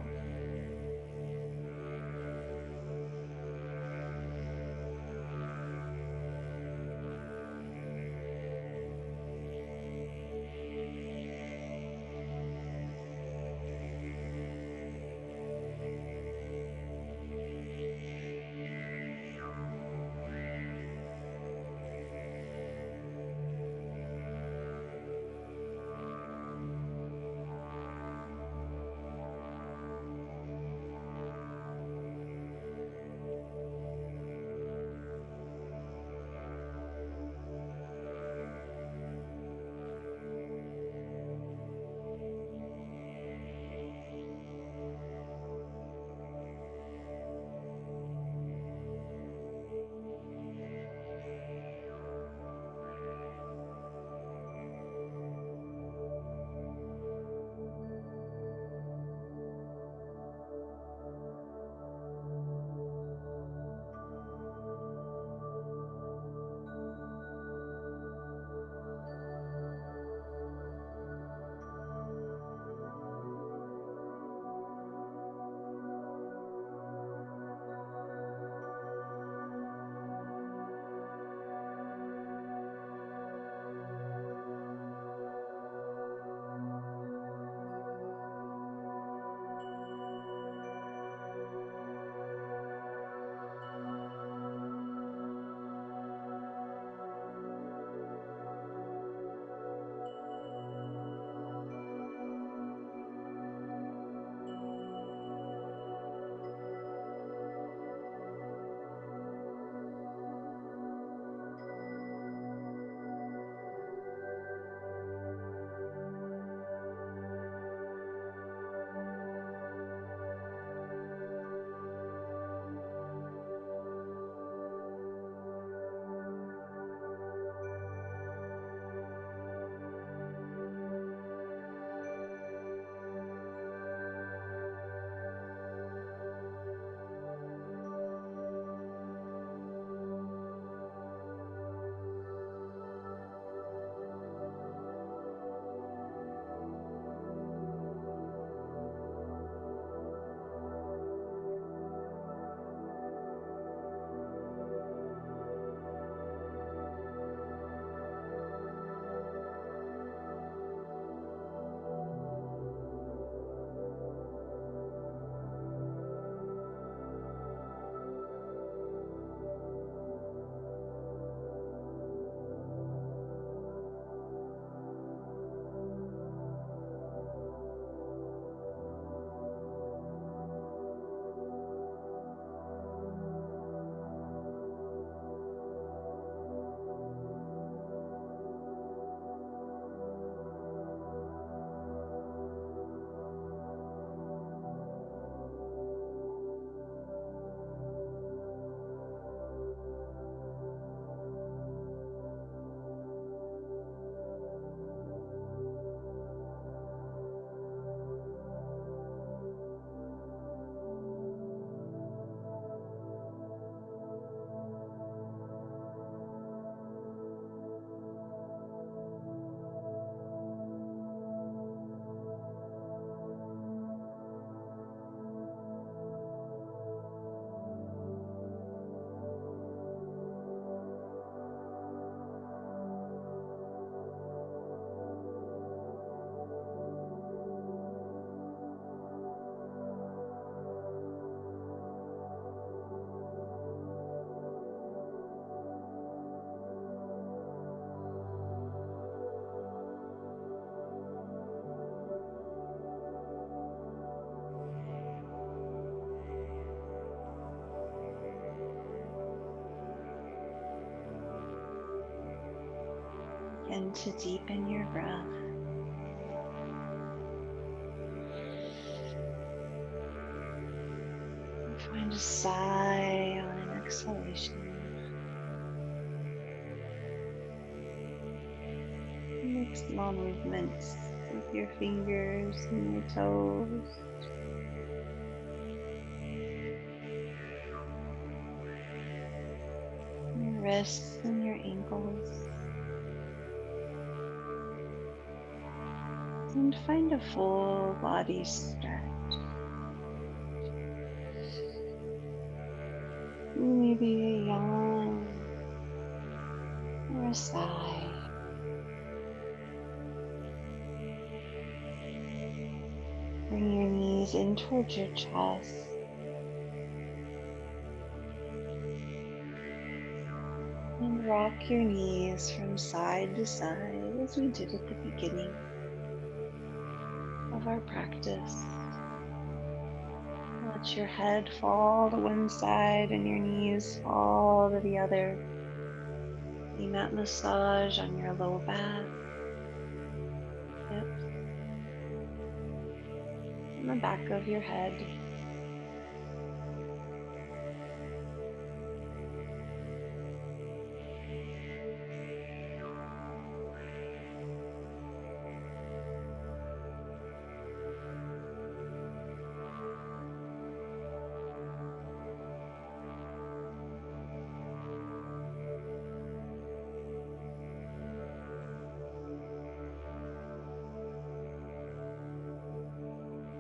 A: begin to deepen your breath. And find a sigh on an exhalation. Make small movements with your fingers and your toes. Your wrists and your ankles. And find a full body stretch. Maybe a yawn or a sigh. Bring your knees in towards your chest. And rock your knees from side to side as we did at the beginning of our practice. Let your head fall to one side and your knees fall to the other. Feel that massage on your low back, hips, and the back of your head.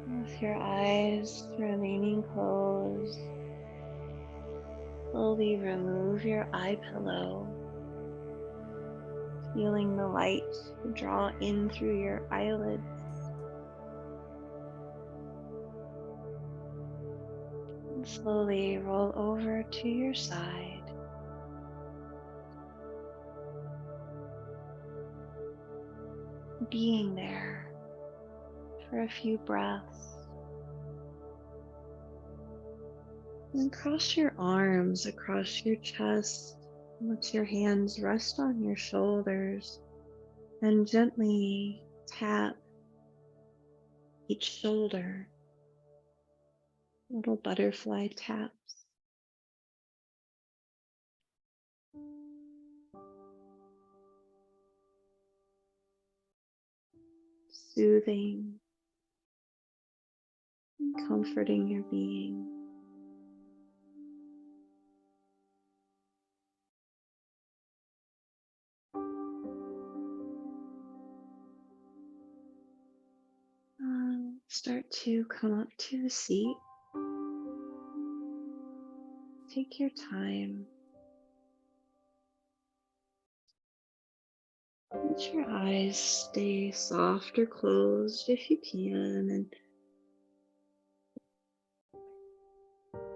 A: With your eyes remaining closed, slowly remove your eye pillow, feeling the light draw in through your eyelids. And slowly roll over to your side. Being there for a few breaths. And cross your arms across your chest. Let your hands rest on your shoulders and gently tap each shoulder. Little butterfly taps. Soothing and comforting your being. Start to come up to a seat. Take your time. Let your eyes stay soft or closed if you can, and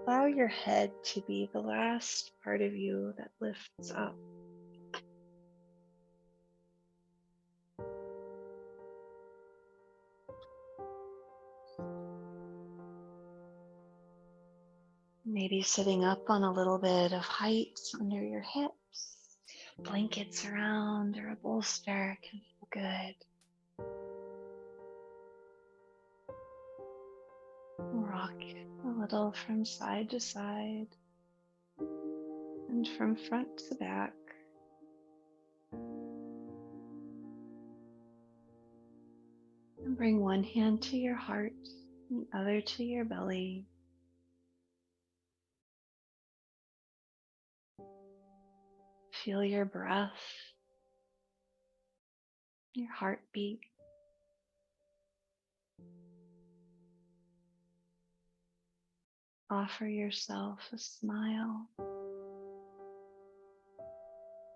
A: allow your head to be the last part of you that lifts up. Maybe sitting up on a little bit of height under your hips. Blankets around or a bolster can feel good. Rock a little from side to side and from front to back. And bring one hand to your heart and the other to your belly. Feel your breath, your heartbeat. Offer yourself a smile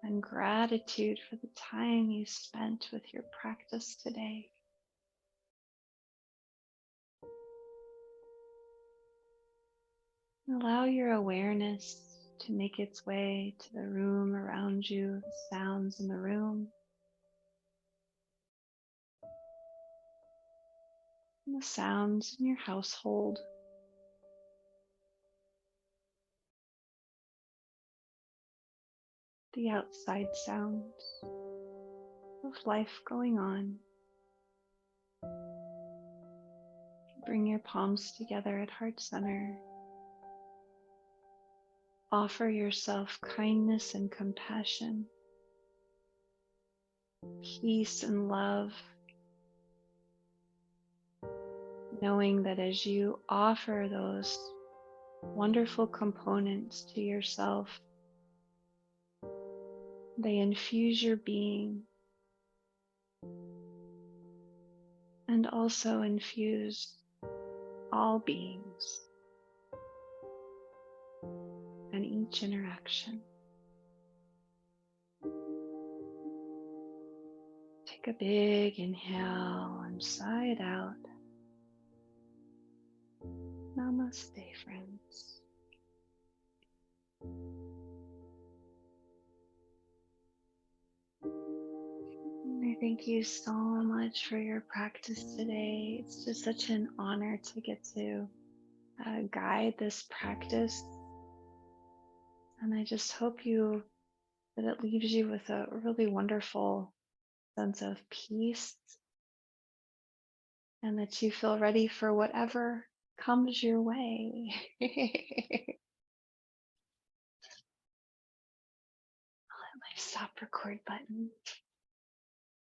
A: and gratitude for the time you spent with your practice today. Allow your awareness to make its way to the room around you, the sounds in the room, and the sounds in your household. The outside sounds. of life going on. Bring your palms together at heart center. Offer yourself kindness and compassion, peace and love, knowing that as you offer those wonderful components to yourself, they infuse your being and also infuse all beings and each interaction. Take a big inhale and sigh it out. Namaste, friends. I thank you so much for your practice today. It's just such an honor to get to guide this practice. And I just hope that it leaves you with a really wonderful sense of peace and that you feel ready for whatever comes your way. I'll hit my stop record button.